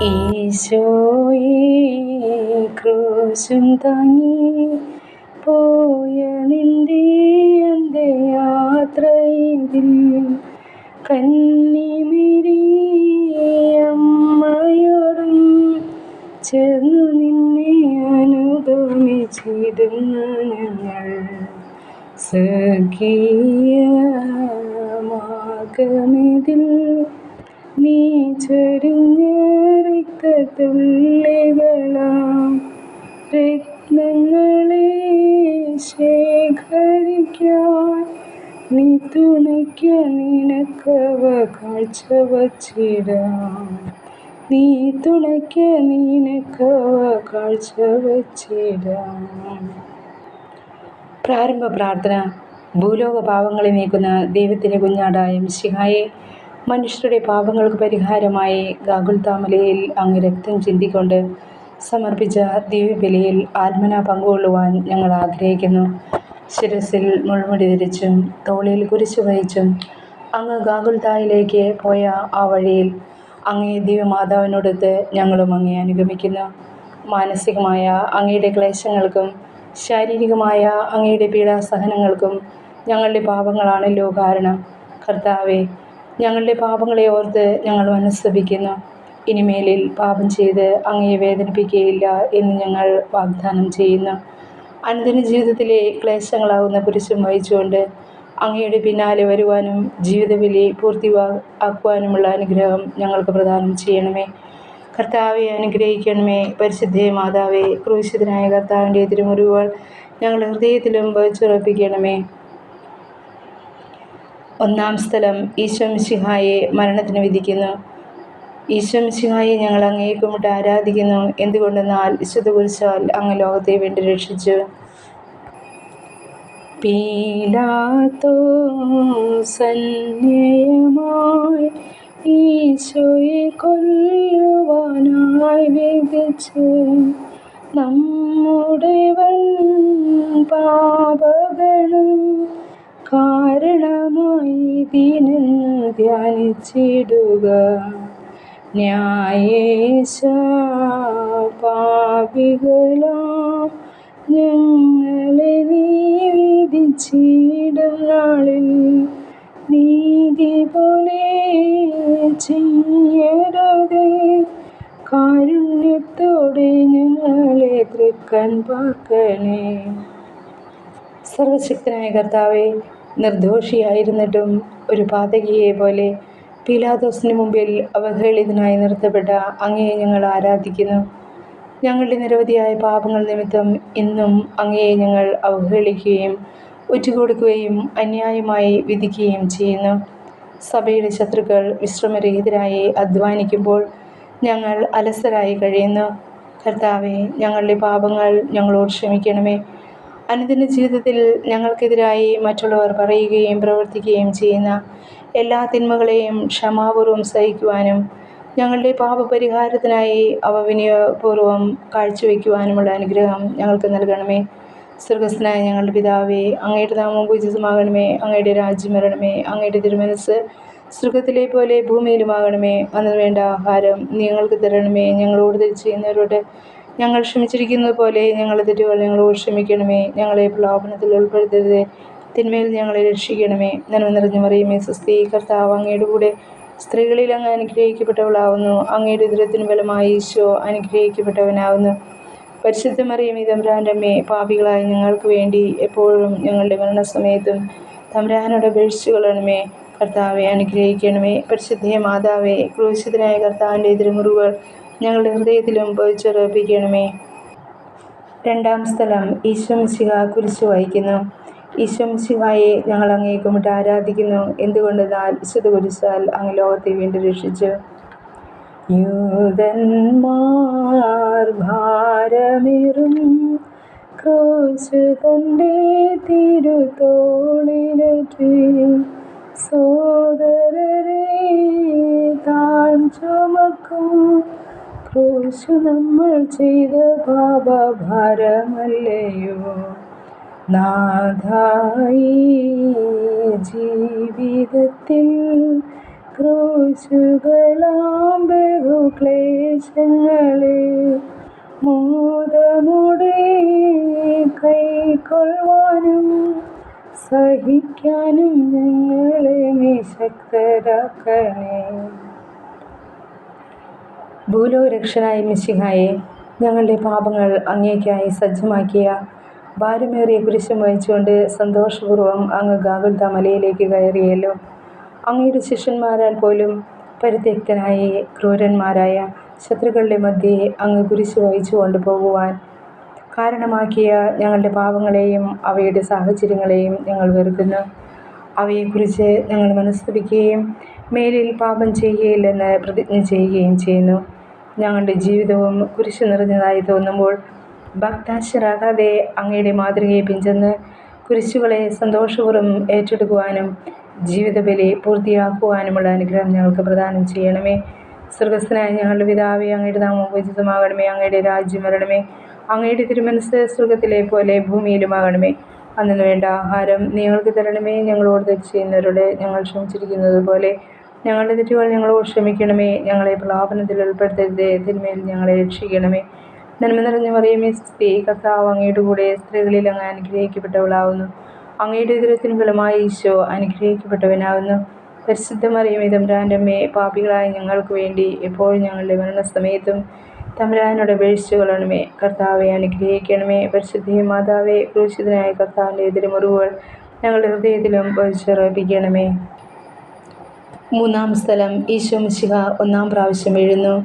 ഈശോയേ ക്രൂശും താങ്ങി പോയ നിന്റെ അന്ത്യയാത്രയിൽ കന്നിമരിയമ്മയോടും ചേർന്നു നിന്നെ അനുഗമിച്ചിടുന്ന ഞങ്ങൾ സ്വർഗീയമാർഗ്ഗമിതിൽ നീ ചൊരിഞ്ഞ രക്തത്തുള്ളികളാം രത്നങ്ങളെ ശേഖരിക്കാൻ നീ തുണയ്ക്ക നിനക്കവ കാഴ്ചവച്ചിടാം നീ തുണയ്ക്ക നിനക്കവ കാഴ്ചവച്ചിടാം. പ്രാരംഭ പ്രാർത്ഥന. ഭൂലോക പാപങ്ങളെ നീക്കുന്ന ദൈവത്തിൻ്റെ കുഞ്ഞാടായ മിശിഹായെ, മനുഷ്യരുടെ പാപങ്ങൾക്ക് പരിഹാരമായി ഗാഗുൽത്താമലയിൽ അങ്ങ് രക്തം ചിന്തിക്കൊണ്ട് സമർപ്പിച്ച ദിവ്യബലിയിൽ ആത്മന പങ്കുകൊള്ളുവാൻ ഞങ്ങൾ ആഗ്രഹിക്കുന്നു. ശിരസിൽ മുൾമുടി ധരിച്ചും തോളിൽ കുരിശു വഹിച്ചും അങ്ങ് ഗാഗുൽത്തായിലേക്ക് പോയ ആ വഴിയിൽ അങ്ങേ ദിവ്യമാതാവിനോടൊത്ത് ഞങ്ങളും അങ്ങേ അനുഗമിക്കുന്നു. മാനസികമായ അങ്ങയുടെ ക്ലേശങ്ങൾക്കും ശാരീരികമായ അങ്ങയുടെ പീഡാസഹനങ്ങൾക്കും ഞങ്ങളുടെ പാപങ്ങളാണല്ലോ കാരണം. കർത്താവെ, ഞങ്ങളുടെ പാപങ്ങളെ ഓർത്ത് ഞങ്ങൾ മനസ്തപിക്കുന്നു. ഇനിമേലിൽ പാപം ചെയ്ത് അങ്ങയെ വേദനിപ്പിക്കുകയില്ല എന്ന് ഞങ്ങൾ വാഗ്ദാനം ചെയ്യുന്നു. അനുദിന ജീവിതത്തിലെ ക്ലേശങ്ങളാകുന്ന കുരിശും വഹിച്ചുകൊണ്ട് അങ്ങയുടെ പിന്നാലെ വരുവാനും ജീവിതബലി പൂർത്തിയാക്കുവാനുമുള്ള അനുഗ്രഹം ഞങ്ങൾക്ക് പ്രദാനം ചെയ്യണമേ. കർത്താവെ അനുഗ്രഹിക്കണമേ. പരിശുദ്ധ മാതാവേ, ക്രൂശിതനായ കർത്താവിൻ്റെ തിരുമുറിവുകൾ ഞങ്ങളുടെ ഹൃദയത്തിലും വച്ചുറപ്പിക്കണമേ. ഒന്നാം സ്ഥലം. ഈശോ മിശിഹായെ മരണത്തിന് വിധിക്കുന്നു. ഈശോ മിശിഹായെ ഞങ്ങൾ അങ്ങയെ കുമ്പിട്ട് ആരാധിക്കുന്നു. എന്തുകൊണ്ടെന്നാൽ വിശുദ്ധ കുരിശാൽ അങ്ങ് ലോകത്തെ വേണ്ടി രക്ഷിച്ചു. പീലാത്തോസന്യായമായി ഈശോയെ കൊല്ലുവാനായി വിധിച്ചു. നമ്മുടെ വൻ പാപഗണം കാരണമായി ഇതിനെന്ന് ധ്യാനിച്ചിടുക. ന്യായേശ പാപികളാം ഞങ്ങളെ നീ വിധിച്ചിടും നാളിൽ നീതി പോലെ ചെയ്യരുതേ. കാരുണ്യത്തോടെ ഞങ്ങളെ തൃക്കൺ പാർക്കണേ. സർവശക്തനായ കർത്താവെ, നിർദോഷിയായിരുന്നിട്ടും ഒരു പാതകിയെ പോലെ പീലാത്തോസിന് മുമ്പിൽ അവഹേളിതനായി നിർത്തപ്പെട്ട അങ്ങയെ ഞങ്ങൾ ആരാധിക്കുന്നു. ഞങ്ങളുടെ നിരവധിയായ പാപങ്ങൾ നിമിത്തം ഇന്നും അങ്ങയെ ഞങ്ങൾ അവഹേളിക്കുകയും ഒറ്റുകൊടുക്കുകയും അന്യായമായി വിധിക്കുകയും ചെയ്യുന്നു. സഭയുടെ ശത്രുക്കൾ വിശ്രമരഹിതരായി അധ്വാനിക്കുമ്പോൾ ഞങ്ങൾ അലസരായി കഴിയുന്നു. കർത്താവെ, ഞങ്ങളുടെ പാപങ്ങൾ ഞങ്ങളോട് ക്ഷമിക്കണമേ. അനുദിന ജീവിതത്തിൽ ഞങ്ങൾക്കെതിരായി മറ്റുള്ളവർ പറയുകയും പ്രവർത്തിക്കുകയും ചെയ്യുന്ന എല്ലാ തിന്മകളെയും ക്ഷമാപൂർവം സഹിക്കുവാനും ഞങ്ങളുടെ പാപപരിഹാരത്തിനായി അവ വിനയപൂർവ്വം കാഴ്ചവെക്കുവാനുമുള്ള അനുഗ്രഹം ഞങ്ങൾക്ക് നൽകണമേ. സ്വർഗസ്ഥനായ ഞങ്ങളുടെ പിതാവേ, അങ്ങയുടെ നാമം പൂജിതമാകണമേ. അങ്ങയുടെ രാജ്യം വരണമേ. അങ്ങയുടെ തിരുമനസ്സ് സ്വർഗത്തിലെ പോലെ ഭൂമിയിലുമാകണമേ. അന്ന് വേണ്ട ആഹാരം നീ ഞങ്ങൾക്ക് തരണമേ. ഞങ്ങളോട് തെറ്റ് ചെയ്യുന്നവരോട് ഞങ്ങൾ ക്ഷമിച്ചിരിക്കുന്നത് പോലെ ഞങ്ങളുടെ തെറ്റുകൾ ഞങ്ങളോട് ക്ഷമിക്കണമേ. ഞങ്ങളെ പ്രലോഭനത്തിൽ ഉൾപ്പെടുത്തരുതേ, തിന്മയിൽ ഞങ്ങളെ രക്ഷിക്കണമേ. നന്മ നിറഞ്ഞ മറിയമേ, സ്വസ്തി, കർത്താവ് അങ്ങയുടെ കൂടെ സ്ത്രീകളിൽ അങ്ങ് അനുഗ്രഹിക്കപ്പെട്ടവളാവുന്നു. അങ്ങയുടെ ഉദരത്തിൻ ഫലമായി ഈശോ അനുഗ്രഹിക്കപ്പെട്ടവനാവുന്നു. പരിശുദ്ധ മറിയമേ, തമ്പുരാൻ്റെ അമ്മേ, പാപികളായ ഞങ്ങൾക്ക് വേണ്ടി എപ്പോഴും ഞങ്ങളുടെ മരണസമയത്തും തമ്പുരാനോട് അപേക്ഷിച്ചുകൊള്ളണമേ. കർത്താവെ അനുഗ്രഹിക്കണമേ. പരിശുദ്ധ മാതാവേ, ക്രൂശിതനായ കർത്താവിൻ്റെ തിരുമുറിവുകൾ ഞങ്ങളുടെ ഹൃദയത്തിലും പതിച്ചുറപ്പിക്കണമേ. രണ്ടാം സ്ഥലം. ഈശോ മിശിഹ കുരിശു വഹിക്കുന്നു. ഈശോ മിശിഹായെ ഞങ്ങൾ അങ്ങയെ കുമ്പിട്ട് ആരാധിക്കുന്നു. എന്തുകൊണ്ടെന്നാൽ വിശുദ്ധ കുരിശാൽ അങ്ങ് ലോകത്തെ വീണ്ടും രക്ഷിച്ചു. യൂതന്മാർ ഭാരമേറും ക്രൂശ് തൻ്റെ തിരുത്തോളിലേറ്റി സോദരരെ താൻ ചുമക്കും. ക്രൂശു നമ്മൾ ചെയ്ത പാപഭാരമല്ലയോ നാഥായി. ജീവിതത്തിൽ ക്രൂശുകളാം ബഹുക്ലേശങ്ങളെ മോദമോടെ കൈക്കൊള്ളുവാനും സഹിക്കാനും ഞങ്ങളെ നീ ശക്തരാക്കണേ. ഭൂലോകരക്ഷകനായ മിശിഹായെ, ഞങ്ങളുടെ പാപങ്ങൾ അങ്ങേയ്ക്കായി സജ്ജമാക്കിയ ഭാരമേറിയ കുരിശും വഹിച്ചുകൊണ്ട് സന്തോഷപൂർവ്വം അങ്ങ് ഗാഗുൽത്ത മലയിലേക്ക് കയറിയല്ലോ. അങ്ങയുടെ ശിഷ്യന്മാരാൽ പോലും പരിത്യക്തനായി ക്രൂരന്മാരായ ശത്രുക്കളുടെ മധ്യേ അങ്ങ് കുരിശ് വഹിച്ചു കൊണ്ടുപോകുവാൻ കാരണമാക്കിയ ഞങ്ങളുടെ പാപങ്ങളെയും അവയുടെ സാഹചര്യങ്ങളെയും ഞങ്ങൾ വെറുക്കുന്നു. അവയെക്കുറിച്ച് ഞങ്ങൾ മനസ്തുതിക്കുകയും മേലിൽ പാപം ചെയ്യുകയില്ലെന്ന് പ്രതിജ്ഞ ചെയ്യുകയും ചെയ്യുന്നു. ഞങ്ങളുടെ ജീവിതവും കുരിശ് നിറഞ്ഞതായി തോന്നുമ്പോൾ ഭക്താശരാകാതെ അങ്ങയുടെ മാതൃകയെ പിഞ്ചെന്ന് കുരിശുകളെ സന്തോഷപൂർവ്വം ഏറ്റെടുക്കുവാനും ജീവിതബലി പൂർത്തിയാക്കുവാനുമുള്ള അനുഗ്രഹം ഞങ്ങൾക്ക് പ്രദാനം ചെയ്യണമേ. സ്വർഗസ്ഥനായ ഞങ്ങളുടെ പിതാവേ, അങ്ങയുടെ നാമം പൂജിതമാകണമേ. അങ്ങയുടെ രാജ്യം വരണമേ. അങ്ങയുടെ തിരുമനസ്സ് സ്വർഗത്തിലെ പോലെ ഭൂമിയിലുമാകണമേ. അന്നു വേണ്ട ആഹാരം നീ ഞങ്ങൾക്ക് തരണമേ. ഞങ്ങളോട് തെറ്റ് ചെയ്യുന്നവരോട് ഞങ്ങൾ ക്ഷമിച്ചിരിക്കുന്നത് പോലെ ഞങ്ങളുടെ തെറ്റുകൾ ഞങ്ങളോട് ക്ഷമിക്കണമേ. ഞങ്ങളെ പ്രലോഭനത്തിൽ ഉൾപ്പെടുത്തരുതേ, തിന്മയിൽ ഞങ്ങളെ രക്ഷിക്കണമേ. നന്മ നിറഞ്ഞ മറിയമേ, സ്തുതി. കർത്താവ് അങ്ങയുടെ കൂടെ സ്ത്രീകളിൽ അങ്ങ് അനുഗ്രഹിക്കപ്പെട്ടവളാവുന്നു. അങ്ങയുടെ ഉദരത്തിൻ ഫലമായി ഈശോ അനുഗ്രഹിക്കപ്പെട്ടവനാവുന്നു. പരിശുദ്ധ മറിയമേ, തമ്പുരാൻ്റെ അമ്മേ, പാപികളായ ഞങ്ങൾക്ക് വേണ്ടി എപ്പോഴും ഞങ്ങളുടെ മരണസമയത്തും തമ്പുരാനോട് അപേക്ഷിച്ചു കൊള്ളണമേ. കർത്താവെ അനുഗ്രഹിക്കണമേ. പരിശുദ്ധ മാതാവേ, ക്രൂശിതനായ കർത്താവിൻ്റെ തിരുമുറിവുകൾ ഞങ്ങളുടെ ഹൃദയത്തിലും പതിച്ചുറപ്പിക്കണമേ. മൂന്നാം സ്ഥലം. ഈശോ മിശിഹ ഒന്നാം പ്രാവശ്യം വീഴുന്നു.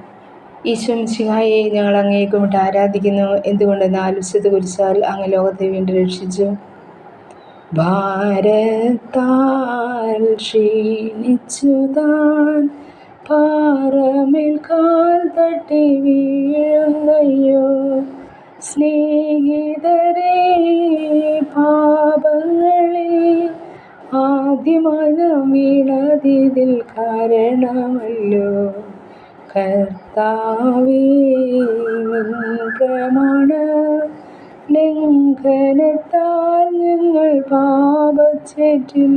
ഈശോ മിശിഹായെ, ഞങ്ങൾ അങ്ങയെ കുമ്പിട്ട് ആരാധിക്കുന്നു. എന്തുകൊണ്ടെന്നാൽ വിശുദ്ധ കുരിശാൽ അങ്ങ് ലോകത്തെ വീണ്ടും രക്ഷിച്ചു. ഭാരത്താൽ ക്ഷീണിച്ചു താൻ പാറമേൽ കാൽ തട്ടി വീഴുന്നയ്യോ. സ്നേഹിതരെ, പാപങ്ങളിൽ ആദ്യമായി നാം വീണതിൽ കാരണമല്ലോ. കർത്താവേ, നിൻ പ്രമാണ ലംഘനത്താൽ ഞങ്ങൾ പാപച്ചേറ്റിൽ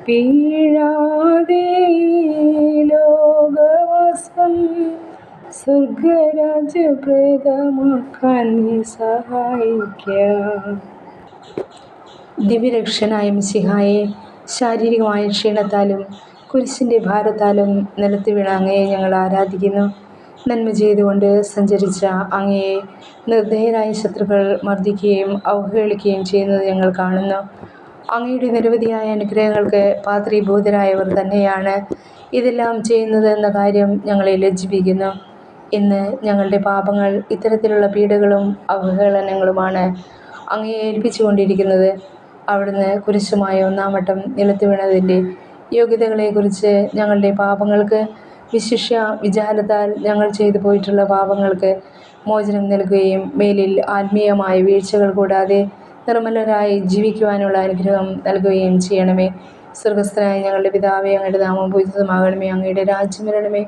വീഴാതെ ലോകവാസം സ്വർഗരാജ്യപ്രദമാക്കാൻ നീ സഹായിക്കാം. ദിവ്യരക്ഷനായ മിശിഹായെ, ശാരീരികമായ ക്ഷീണത്താലും കുരിശിൻ്റെ ഭാരത്താലും നിലത്ത് വീണ അങ്ങയെ ഞങ്ങൾ ആരാധിക്കുന്നു. നന്മ ചെയ്തുകൊണ്ട് സഞ്ചരിച്ച അങ്ങയെ നിർദ്ദയരായ ശത്രുക്കൾ മർദ്ദിക്കുകയും അവഹേളിക്കുകയും ചെയ്യുന്നത് ഞങ്ങൾ കാണുന്നു. അങ്ങയുടെ നിരവധിയായ അനുഗ്രഹങ്ങൾക്ക് പാത്രീഭൂതരായവർ തന്നെയാണ് ഇതെല്ലാം ചെയ്യുന്നത് എന്ന കാര്യം ഞങ്ങളെ ലജ്ജിപ്പിക്കുന്നു. ഇന്ന് ഞങ്ങളുടെ പാപങ്ങൾ ഇത്തരത്തിലുള്ള പീഡകളും അവഹേളനങ്ങളുമാണ് അങ്ങയെ ഏൽപ്പിച്ചു കൊണ്ടിരിക്കുന്നത്. അവിടുന്ന് കുരിശുമായ ഒന്നാം വട്ടം നിലത്ത് വീണതിൻ്റെ യോഗ്യതകളെക്കുറിച്ച് ഞങ്ങളുടെ പാപങ്ങൾക്ക്, വിശിഷ്യ വിചാരത്താൽ ഞങ്ങൾ ചെയ്തു പോയിട്ടുള്ള പാപങ്ങൾക്ക് മോചനം നൽകുകയും മേലിൽ ആത്മീയമായ വീഴ്ചകൾ കൂടാതെ നിർമ്മലരായി ജീവിക്കുവാനുള്ള അനുഗ്രഹം നൽകുകയും ചെയ്യണമേ. സ്വർഗസ്ഥനായ ഞങ്ങളുടെ പിതാവേ, അങ്ങയുടെ നാമം പൂജിതമാകണമേ. അങ്ങയുടെ രാജ്യം വരണമേ.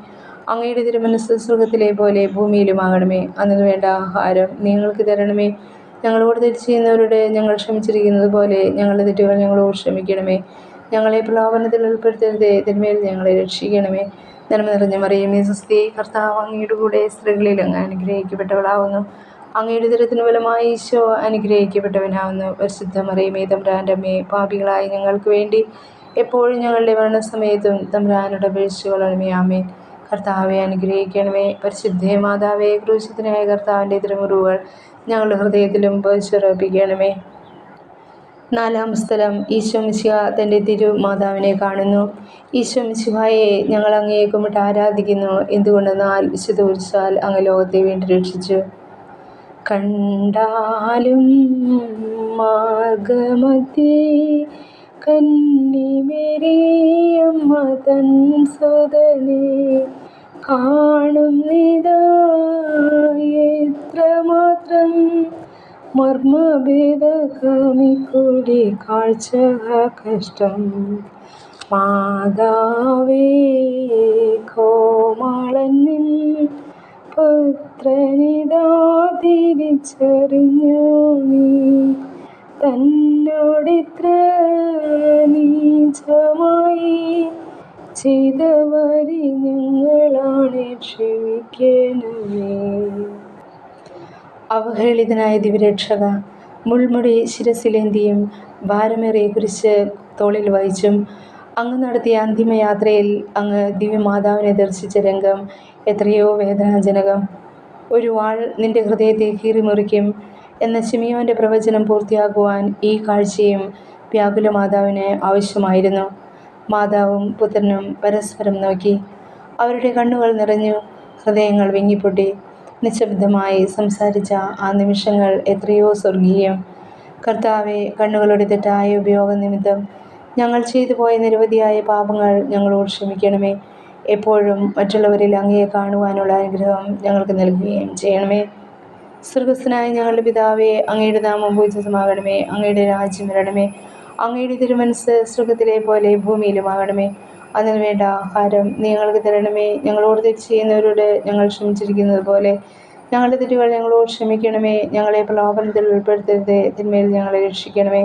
അങ്ങയുടെ തിരുമനസ്സ് സ്വർഗത്തിലെ പോലെ ഭൂമിയിലുമാകണമേ. അന്നു വേണ്ട ആഹാരം നിങ്ങൾക്ക് തരണമേ. ഞങ്ങളോട് തെറ്റ് ചെയ്യുന്നവരോട് ഞങ്ങൾ ക്ഷമിച്ചിരിക്കുന്നത് പോലെ ഞങ്ങളുടെ തെറ്റുകൾ ഞങ്ങളോട് ക്ഷമിക്കണമേ. ഞങ്ങളെ പ്രലോഭനത്തിൽ ഉൾപ്പെടുത്തരുതേ, തിന്മയിൽ ഞങ്ങളെ രക്ഷിക്കണമേ. നന്മ നിറഞ്ഞ മറിയമേ, സ്വസ്തി. കർത്താവ് അങ്ങയുടെ കൂടെ സ്ത്രീകളിൽ അങ്ങ് അനുഗ്രഹിക്കപ്പെട്ടവളാവുന്നു. അങ്ങയുടെ ഉദരത്തിൻ ഫലമായി ഈശോ അനുഗ്രഹിക്കപ്പെട്ടവനാവുന്നു. പരിശുദ്ധ മറിയമേ, തമ്പുരാൻ്റെ അമ്മേ, പാപികളായ ഞങ്ങൾക്ക് വേണ്ടി എപ്പോഴും ഞങ്ങളുടെ മരണസമയത്തും തമ്പുരാനോട് അപേക്ഷിച്ചു കൊള്ളണമേ. ആമേൻ. കർത്താവെ അനുഗ്രഹിക്കണമേ. പരിശുദ്ധ മാതാവേ, ക്രൂശിതനായ കർത്താവിൻ്റെ തിരുമുറിവുകൾ ഞങ്ങളുടെ ഹൃദയത്തിലും പതിച്ചുറപ്പിക്കണമേ. നാലാം സ്ഥലം. ഈശോ മിശിഹ തൻ്റെ തിരുമാതാവിനെ കാണുന്നു. ഈശോ മിശിഹായെ, ഞങ്ങൾ അങ്ങയെ കുമ്പിട്ട് ആരാധിക്കുന്നു. എന്തുകൊണ്ടെന്നാൽ വിശുദ്ധ കുരിശാൽ അങ്ങ് ലോകത്തെ വീണ്ടും രക്ഷിച്ചു. കണ്ടാലും മാർഗമധ്യേ കന്നിമേരിയമ്മ തൻ സുതനെ കാണുന്നിതാ എത്രമാത്രം മർമ്മഭേദകമിക്കൂടി കാഴ്ച കഷ്ടം. മാതാവേ, കോമളനിൻ പുത്രനിതാ തിരിച്ചറിഞ്ഞു നീ. തന്നോടിത്ര നീചമായി ചെയ്തവരി ഞങ്ങളാണ് ക്ഷമിക്കണമേ. അവഹേളിതനായ ദിവ്യരക്ഷക, മുൾമുടി ശിരസിലേന്തിയും ഭാരമേറിയ കുരിശ് തോളിൽ വഹിച്ചും അങ്ങ് നടത്തിയ അന്തിമയാത്രയിൽ അങ്ങ് ദിവ്യമാതാവിനെ ദർശിച്ച രംഗം എത്രയോ വേദനാജനകം. ഒരു വാൾ നിന്റെ ഹൃദയത്തെ കീറിമുറിക്കും എന്ന ശിമിയോൻ്റെ പ്രവചനം പൂർത്തിയാക്കുവാൻ ഈ കാഴ്ചയും വ്യാകുല മാതാവിന് ആവശ്യമായിരുന്നു. മാതാവും പുത്രനും പരസ്പരം നോക്കി. അവരുടെ കണ്ണുകൾ നിറഞ്ഞു, ഹൃദയങ്ങൾ വിങ്ങിപ്പൊട്ടി. നിശബ്ദമായി സംസാരിച്ച ആ നിമിഷങ്ങൾ എത്രയോ സ്വർഗീയം. കർത്താവെ, കണ്ണുകളുടെ തെറ്റായ ഉപയോഗം നിമിത്തം ഞങ്ങൾ ചെയ്തു പോയ നിരവധിയായ പാപങ്ങൾ ഞങ്ങളോട് ക്ഷമിക്കണമേ. എപ്പോഴും മറ്റുള്ളവരിൽ അങ്ങയെ കാണുവാനുള്ള അനുഗ്രഹം ഞങ്ങൾക്ക് നൽകുകയും ചെയ്യണമേ. സ്വർഗസ്ഥനായ ഞങ്ങളുടെ പിതാവേ, അങ്ങയുടെ നാമം പൂജിതമാകണമേ. അങ്ങയുടെ രാജ്യം വരണമേ. അങ്ങയുടെ തിരുമനസ്സ് സ്വർഗത്തിലെ പോലെ ഭൂമിയിലുമാകണമേ. അതിന് വേണ്ട ആഹാരം നീ ഞങ്ങൾക്ക് തരണമേ. ഞങ്ങളോട് തെറ്റ് ചെയ്യുന്നവരോട് ഞങ്ങൾ ക്ഷമിച്ചിരിക്കുന്നത് പോലെ ഞങ്ങളുടെ തെറ്റുകൾ ഞങ്ങളോട് ക്ഷമിക്കണമേ. ഞങ്ങളെ പ്രലോഭനത്തിൽ ഉൾപ്പെടുത്തരുതേ, തിന്മയിൽ ഞങ്ങളെ രക്ഷിക്കണമേ.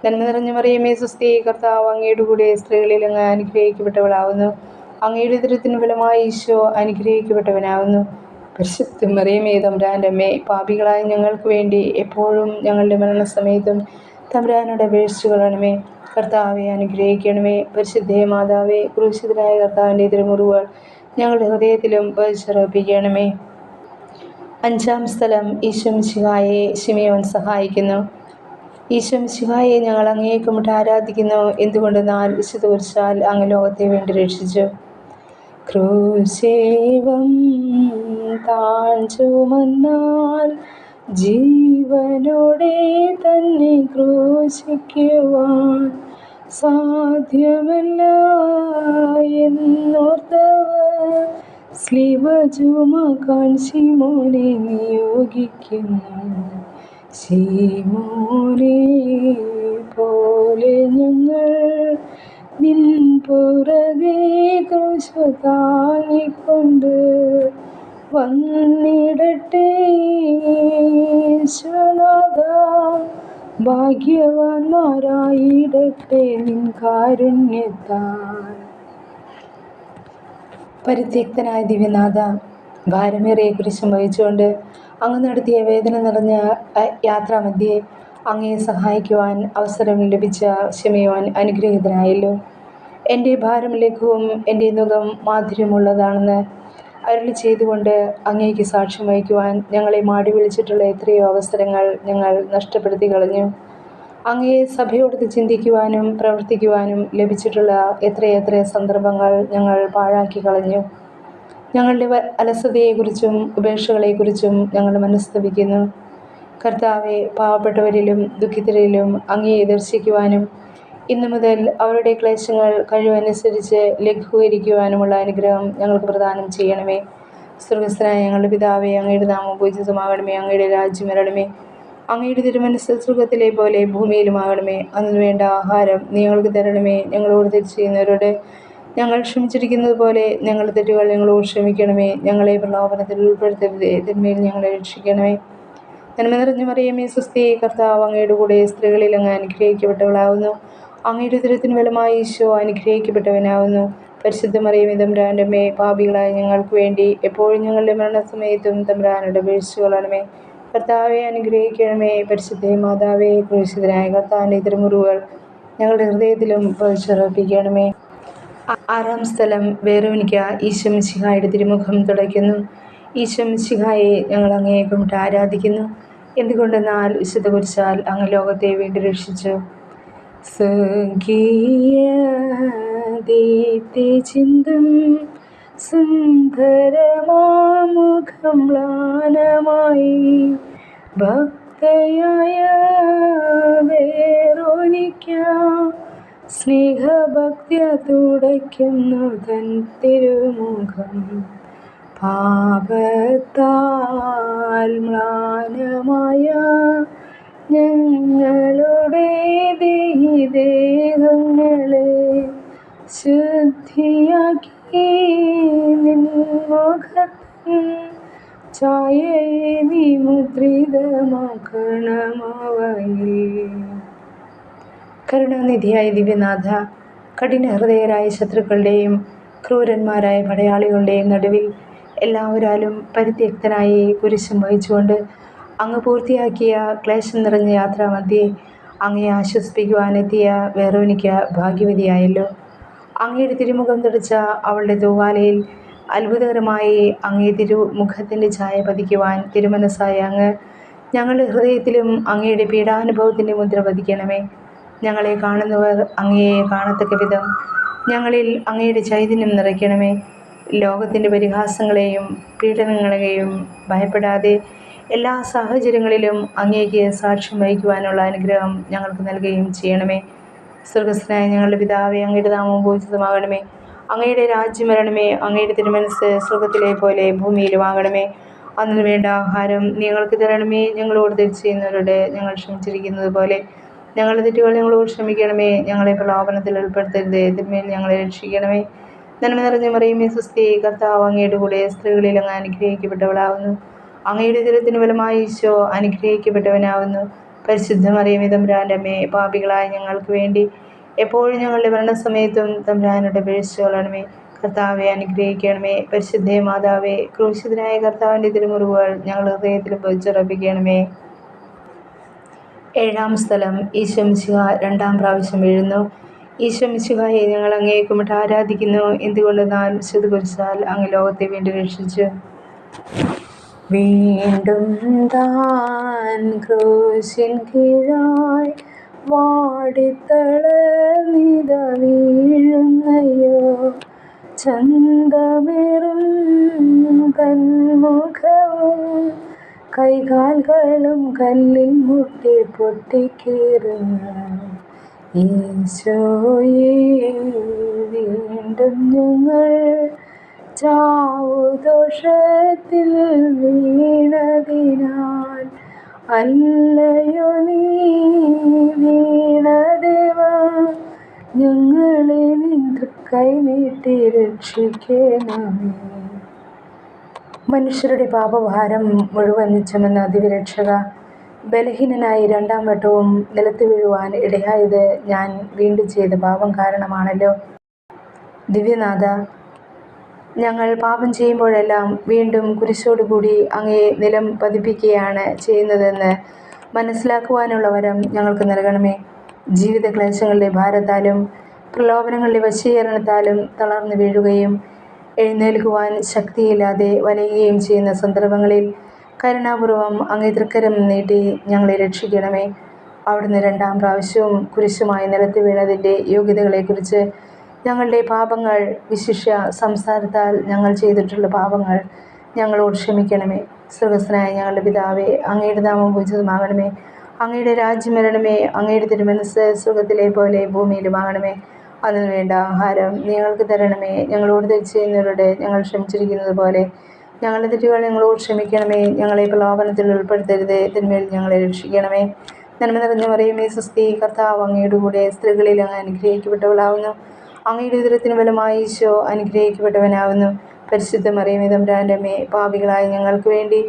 നന്മ നിറഞ്ഞ മറിയമേ, സ്വസ്തി, കർത്താവ് അങ്ങയുടെ കൂടെ സ്ത്രീകളിൽ അങ്ങ് അനുഗ്രഹിക്കപ്പെട്ടവളാവുന്നു. അങ്ങയുടെ ഉദരത്തിൻ ഫലമായി ഈശോ അനുഗ്രഹിക്കപ്പെട്ടവനാവുന്നു. പരിശുദ്ധ മറിയമേ, തമ്പുരാൻ്റെ അമ്മേ, പാപികളായ ഞങ്ങൾക്ക് വേണ്ടി എപ്പോഴും ഞങ്ങളുടെ മരണസമയത്തും തമ്പുരാനോട് അപേക്ഷിച്ചുകൊള്ളണമേ. കർത്താവെ, അനുഗ്രഹിക്കണമേ. പരിശുദ്ധ മാതാവേ, ക്രൂശിതനായ കർത്താവിൻ്റെ തിരുമുറിവുകൾ ഞങ്ങളുടെ ഹൃദയത്തിലും പതിച്ചുറപ്പിക്കണമേ. 5-ാം സ്ഥലം, ഈശോ മിശിഹായെ ശിമിയോൻ സഹായിക്കുന്നു. ഈശോ മിശിഹായെ ഞങ്ങൾ അങ്ങയെ കുമ്പിട്ട് ആരാധിക്കുന്നു. എന്തുകൊണ്ടെന്നാൽ വിശുദ്ധ കുരിശാൽ അങ്ങ് ലോകത്തെ വേണ്ടി രക്ഷിച്ചു. ക്രൂശേവം താൻ ചുമന്നാൽ ജീവനോടെ തന്നെ ക്രൂശിക്കുവാൻ സാധ്യമല്ല എന്നോർത്തവർ സ്ലീവ ചുമക്കാൻ ശിമോനെ നിയോഗിക്കുന്നു. ശിമോനെ പോലെ ഞങ്ങൾ നിൻ പുറകെ ക്രൂശു താങ്ങിക്കൊണ്ട് വന്നിടട്ടെ. ഈശോനാഥ, ഭാഗ്യവാന്മാരായിടട്ടെ നിൻ കാരുണ്യത്താൽ. പരിത്യക്തനായ ദിവ്യനാഥ, ഭാരമേറിയ കുരിശും വഹിച്ചുകൊണ്ട് അങ്ങ് നടത്തിയ വേദന നിറഞ്ഞ യാത്രാമധ്യേ അങ്ങയെ സഹായിക്കുവാൻ അവസരം ലഭിച്ച ശിമിയോൻ അനുഗ്രഹീതനായല്ലോ. എൻ്റെ ഭാരം ലഘുവും എൻ്റെ നുകം മാധുര്യമുള്ളതാണെന്ന് അരുളി ചെയ്തുകൊണ്ട് അങ്ങേക്ക് സാക്ഷ്യം വഹിക്കുവാൻ ഞങ്ങളെ മാടി വിളിച്ചിട്ടുള്ള എത്രയോ അവസരങ്ങൾ ഞങ്ങൾ നഷ്ടപ്പെടുത്തി കളഞ്ഞു. അങ്ങയെ സഭയോടൊത്ത് ചിന്തിക്കുവാനും പ്രവർത്തിക്കുവാനും ലഭിച്ചിട്ടുള്ള എത്രയെത്ര സന്ദർഭങ്ങൾ ഞങ്ങൾ പാഴാക്കി കളഞ്ഞു. ഞങ്ങളുടെ അലസതയെക്കുറിച്ചും ഉപേക്ഷകളെക്കുറിച്ചും ഞങ്ങൾ മനസ്തപിക്കുന്നു. കർത്താവെ, പാവപ്പെട്ടവരിലും ദുഃഖിതരിലും അങ്ങയെ ദർശിക്കുവാനും ഇന്നു മുതൽ അവരുടെ ക്ലേശങ്ങൾ കഴിവനുസരിച്ച് ലഘൂകരിക്കുവാനുമുള്ള അനുഗ്രഹം ഞങ്ങൾക്ക് പ്രദാനം ചെയ്യണമേ. സ്വർഗസ്ഥനായ ഞങ്ങളുടെ പിതാവേ, അങ്ങയുടെ നാമം പൂജിതമാകണമേ. അങ്ങയുടെ രാജ്യം വരണമേ. അങ്ങയുടെ തിരുമനസ്സ് സ്വർഗത്തിലെ പോലെ ഭൂമിയിലുമാകണമേ. അതിന് വേണ്ട ആഹാരം നീ ഞങ്ങൾക്ക് തരണമേ. ഞങ്ങളോട് തെറ്റ് ചെയ്യുന്നവരോട് ഞങ്ങൾ ക്ഷമിച്ചിരിക്കുന്നത് പോലെ ഞങ്ങളുടെ തെറ്റുകൾ ഞങ്ങളോട് ക്ഷമിക്കണമേ. ഞങ്ങളെ പ്രലോഭനത്തിൽ ഉൾപ്പെടുത്തരുതേ, തിന്മയിൽ ഞങ്ങളെ രക്ഷിക്കണമേ. നന്മ നിറഞ്ഞ മറിയമേ, സ്വസ്തി, കർത്താവ് അങ്ങയുടെ കൂടെ സ്ത്രീകളിൽ അങ്ങ് അനുഗ്രഹിക്കപ്പെട്ടവളാവുന്നു. അങ്ങയുടെ ഉദരത്തിൻ ഫലമായി ഈശോ അനുഗ്രഹിക്കപ്പെട്ടവനാവുന്നു. പരിശുദ്ധ മറിയമേ, തമ്പുരാൻ്റെ അമ്മേ, പാപികളായ ഞങ്ങൾക്ക് വേണ്ടി എപ്പോഴും ഞങ്ങളുടെ മരണസമയത്തും തമ്പുരാനോട് അപേക്ഷിച്ചുകൊള്ളണമേ. കർത്താവെ, അനുഗ്രഹിക്കണമേ. പരിശുദ്ധ മാതാവേ, ക്രൂശിതനായ കർത്താവിൻ്റെ തിരുമുറിവുകൾ ഞങ്ങളുടെ ഹൃദയത്തിലും പതിച്ചുറപ്പിക്കണമേ. 6-ാം സ്ഥലം, വെറോനിക്ക ഈശോ മിശിഹായുടെ തിരുമുഖം തുടയ്ക്കുന്നു. ഈശോ മിശിഹായെ ഞങ്ങൾ അങ്ങയെ കുമ്പിട്ട് ആരാധിക്കുന്നു. എന്തുകൊണ്ടെന്നാൽ വിശുദ്ധ കുരിശാൽ അങ്ങ് ലോകത്തെ വീണ്ടും രക്ഷിച്ചു. സ്വർഗീയ ദീപ്തി ചിന്തം സുന്ദരമാമുഖം മ്ലാനമായി ഭക്തയായ വെറോനിക്ക സ്നേഹഭക്ത്യ തുടയ്ക്കുന്നു തൻ തിരുമുഖം. പാപത്താൽ മ്ലാനമായ ഞങ്ങളുടെ ദേഹങ്ങളെ ശുദ്ധിയാക്കി നിൻ മുഖത്തിൻ ഛായയെ നീ മുദ്രിതമാക്കണമവയിൽ. കരുണാനിധിയായ ദിവ്യനാഥ, കഠിന ഹൃദയരായ ശത്രുക്കളുടെയും ക്രൂരന്മാരായ പടയാളികളുടെയും നടുവിൽ എല്ലാവരാലും പരിത്യക്തനായി കുരിശും വഹിച്ചുകൊണ്ട് അങ്ങ് പൂർത്തിയാക്കിയ ക്ലേശം നിറഞ്ഞ യാത്രാമധ്യേ അങ്ങയെ ആശ്വസിപ്പിക്കുവാനെത്തിയ വേറോനിക്ക ഭാഗ്യവതിയായല്ലോ. അങ്ങയുടെ തിരുമുഖം തുടച്ച അവളുടെ തൂവാലയിൽ അത്ഭുതകരമായി അങ്ങേ തിരുമുഖത്തിൻ്റെ ഛായ പതിക്കുവാൻ തിരുമനസ്സായ അങ്ങ് ഞങ്ങളുടെ ഹൃദയത്തിലും അങ്ങയുടെ പീഡാനുഭവത്തിൻ്റെ മുദ്ര പതിക്കണമേ. ഞങ്ങളെ കാണുന്നവർ അങ്ങയെ കാണത്തക്ക വിധം ഞങ്ങളിൽ അങ്ങയുടെ ചൈതന്യം നിറയ്ക്കണമേ. ലോകത്തിൻ്റെ പരിഹാസങ്ങളെയും പീഡനങ്ങളെയും ഭയപ്പെടാതെ എല്ലാ സാഹചര്യങ്ങളിലും അങ്ങേക്ക് സാക്ഷ്യം വഹിക്കുവാനുള്ള അനുഗ്രഹം ഞങ്ങൾക്ക് നൽകുകയും ചെയ്യണമേ. സ്വർഗസ്ഥനായ ഞങ്ങളുടെ പിതാവേ, അങ്ങയുടെ നാമം പൂജിതമാകണമേ. അങ്ങയുടെ രാജ്യം വരണമേ. അങ്ങയുടെ തിരുമനസ്സ് സ്വർഗത്തിലെ പോലെ ഭൂമിയിലുമാകണമേ. അന്നു വേണ്ട ആഹാരം ഞങ്ങൾക്ക് തരണമേ. ഞങ്ങളോട് തെറ്റ് ചെയ്യുന്നവരോട് ഞങ്ങൾ ക്ഷമിച്ചിരിക്കുന്നത് പോലെ ഞങ്ങളുടെ തെറ്റുകൾ ഞങ്ങളോട് ക്ഷമിക്കണമേ. ഞങ്ങളെ പ്രലോഭനത്തിൽ ഉൾപ്പെടുത്തരുത്, തിന്മയിൽ ഞങ്ങളെ രക്ഷിക്കണമേ. നന്മ നിറഞ്ഞ മറിയമേ സ്വസ്തി, കർത്താവ് അങ്ങയുടെ കൂടെ സ്ത്രീകളിൽ അങ്ങ് അനുഗ്രഹിക്കപ്പെട്ടവളാവുന്നു. അങ്ങയുടെ ഉദരത്തിന് ഫലമായി ഈശോ അനുഗ്രഹിക്കപ്പെട്ടവനാവുന്നു. പരിശുദ്ധ മറിയമേ തമ്പുരാൻ്റെ അമ്മേ, പാപികളായ ഞങ്ങൾക്ക് വേണ്ടി എപ്പോഴും ഞങ്ങളുടെ മരണസമയത്തും തമ്പുരാനോട് അപേക്ഷിച്ചുകൊള്ളണമേ. കർത്താവെ അനുഗ്രഹിക്കണമേ. പരിശുദ്ധ മാതാവേ, ക്രൂശിതനായ കർത്താവിൻ്റെ തിരുമുറിവുകൾ ഞങ്ങളുടെ ഹൃദയത്തിൽ പതിച്ചുറപ്പിക്കണമേ. 7-ാം സ്ഥലം. ഈശോ മിശിഹാ രണ്ടാം പ്രാവശ്യം വീഴുന്നു. ഈശോ മിശിഹായെ ഞങ്ങൾ അങ്ങയെ കുമ്പിട്ട് ആരാധിക്കുന്നു. എന്തുകൊണ്ടെന്നാൽ വിശുദ്ധ കുരിശാൽ അങ്ങ് ലോകത്തെ വീണ്ടും രക്ഷിച്ചു. വീണ്ടും താൻ ക്രൂശിൻ കീഴായി വാടിത്തളർന്നിത വീഴുന്നയോ, ചന്തമേറും തന്മുഖവും കൈകാലുകളും കല്ലിൽ മുട്ടി പൊട്ടിക്കീറുന്നു. ഈശോയേ വീണ്ടും ഞങ്ങൾ ചാവുദോഷത്തിൽ വീണതിനാൽ അല്ലയോ നീ വീണദേവാ, ഞങ്ങളെ നിൻ തൃക്കൈ നീട്ടി രക്ഷിക്കണമേ. മനുഷ്യരുടെ പാപഭാരം മുഴുവൻ ചുമന്ന അതിവിരക്ഷക, ബലഹീനനായി 2-ാം വട്ടവും നിലത്ത് വീഴുവാൻ ഇടയായത് ഞാൻ വീണ്ടും ചെയ്ത പാപം കാരണമാണല്ലോ. ദിവ്യനാഥ, ഞങ്ങൾ പാപം ചെയ്യുമ്പോഴെല്ലാം വീണ്ടും കുരിശോടുകൂടി അങ്ങയെ നിലം പതിപ്പിക്കുകയാണ് ചെയ്യുന്നതെന്ന് മനസ്സിലാക്കുവാനുള്ള വരം ഞങ്ങൾക്ക് നൽകണമേ. ജീവിത ക്ലേശങ്ങളുടെ ഭാരത്താലും പ്രലോഭനങ്ങളുടെ വശീകരണത്താലും തളർന്നു വീഴുകയും എഴുന്നേൽക്കുവാൻ ശക്തിയില്ലാതെ വലയുകയും ചെയ്യുന്ന സന്ദർഭങ്ങളിൽ കരുണാപൂർവം അങ്ങേ തൃക്കരം നീട്ടി ഞങ്ങളെ രക്ഷിക്കണമേ. അവിടുന്ന് 2-ാം പ്രാവശ്യവും കുരിശുമായി നിലത്ത് വീണതിൻ്റെ യോഗ്യതകളെക്കുറിച്ച് ഞങ്ങളുടെ പാപങ്ങൾ, വിശിഷ്യ സംസാരത്താൽ ഞങ്ങൾ ചെയ്തിട്ടുള്ള പാപങ്ങൾ ഞങ്ങളോട് ക്ഷമിക്കണമേ. സ്വർഗസ്ഥനായ ഞങ്ങളുടെ പിതാവേ, അങ്ങയുടെ നാമം പൂജിതമാകണമേ. അങ്ങയുടെ രാജ്യം വരണമേ. അങ്ങയുടെ തിരുമനസ്സ് സ്വർഗത്തിലെ പോലെ ഭൂമിയിലുമാകണമേ. അന്നു വേണ്ട ആഹാരം ഞങ്ങൾക്ക് തരണമേ. ഞങ്ങളോട് തെറ്റ് ചെയ്യുന്നവരോട് ഞങ്ങൾ ക്ഷമിച്ചിരിക്കുന്നത് പോലെ ഞങ്ങളുടെ തെറ്റുകൾ ഞങ്ങളോട് ക്ഷമിക്കണമേ. ഞങ്ങളെ പ്രലോഭനത്തിൽ ഉൾപ്പെടുത്തരുത്, തിന്മയിൽ ഞങ്ങളെ രക്ഷിക്കണമേ. നന്മ നിറഞ്ഞ മറിയമേ സ്വസ്തി, കർത്താവ് അങ്ങയുടെ കൂടെ സ്ത്രീകളിൽ അങ്ങ് അനുഗ്രഹിക്കപ്പെട്ടവളാവുന്നു. അങ്ങയുടെ ഉദരത്തിന് ഫലമായി ഈശോ അനുഗ്രഹിക്കപ്പെട്ടവനാവുന്നു. പരിശുദ്ധ മറിയമേ തമ്പുരാൻ്റെ അമ്മേ, പാപികളായ ഞങ്ങൾക്ക് വേണ്ടി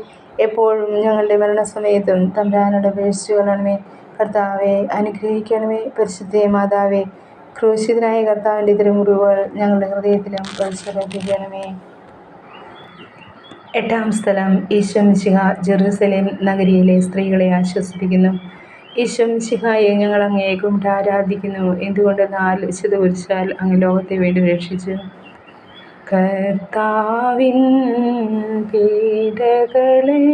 എപ്പോഴും ഞങ്ങളുടെ മരണസമയത്തും തമ്പുരാനോട് അപേക്ഷിച്ചുകൊള്ളണമേ. കർത്താവെ അനുഗ്രഹിക്കണമേ. പരിശുദ്ധ മാതാവേ, ക്രൂശിതനായ കർത്താവിൻ്റെ തിരുമുറിവുകൾ ഞങ്ങളുടെ ഹൃദയത്തിലും പരിശോധിക്കണമേ. 8-ാം സ്ഥലം. ഈശോ മിശിഹാ ജെറുസലേം നഗരിയിലെ സ്ത്രീകളെ ആശ്വസിപ്പിക്കുന്നു. ഈശോ മിശിഹായെ ഞങ്ങൾ അങ്ങയെ കുമ്പിട്ട് ആരാധിക്കുന്നു. എന്തുകൊണ്ടെന്നാൽ വിശുദ്ധ കുരിശാൽ അങ്ങ് ലോകത്തെ വീണ്ടും രക്ഷിച്ചു. കർത്താവിൻ പീഡകളെ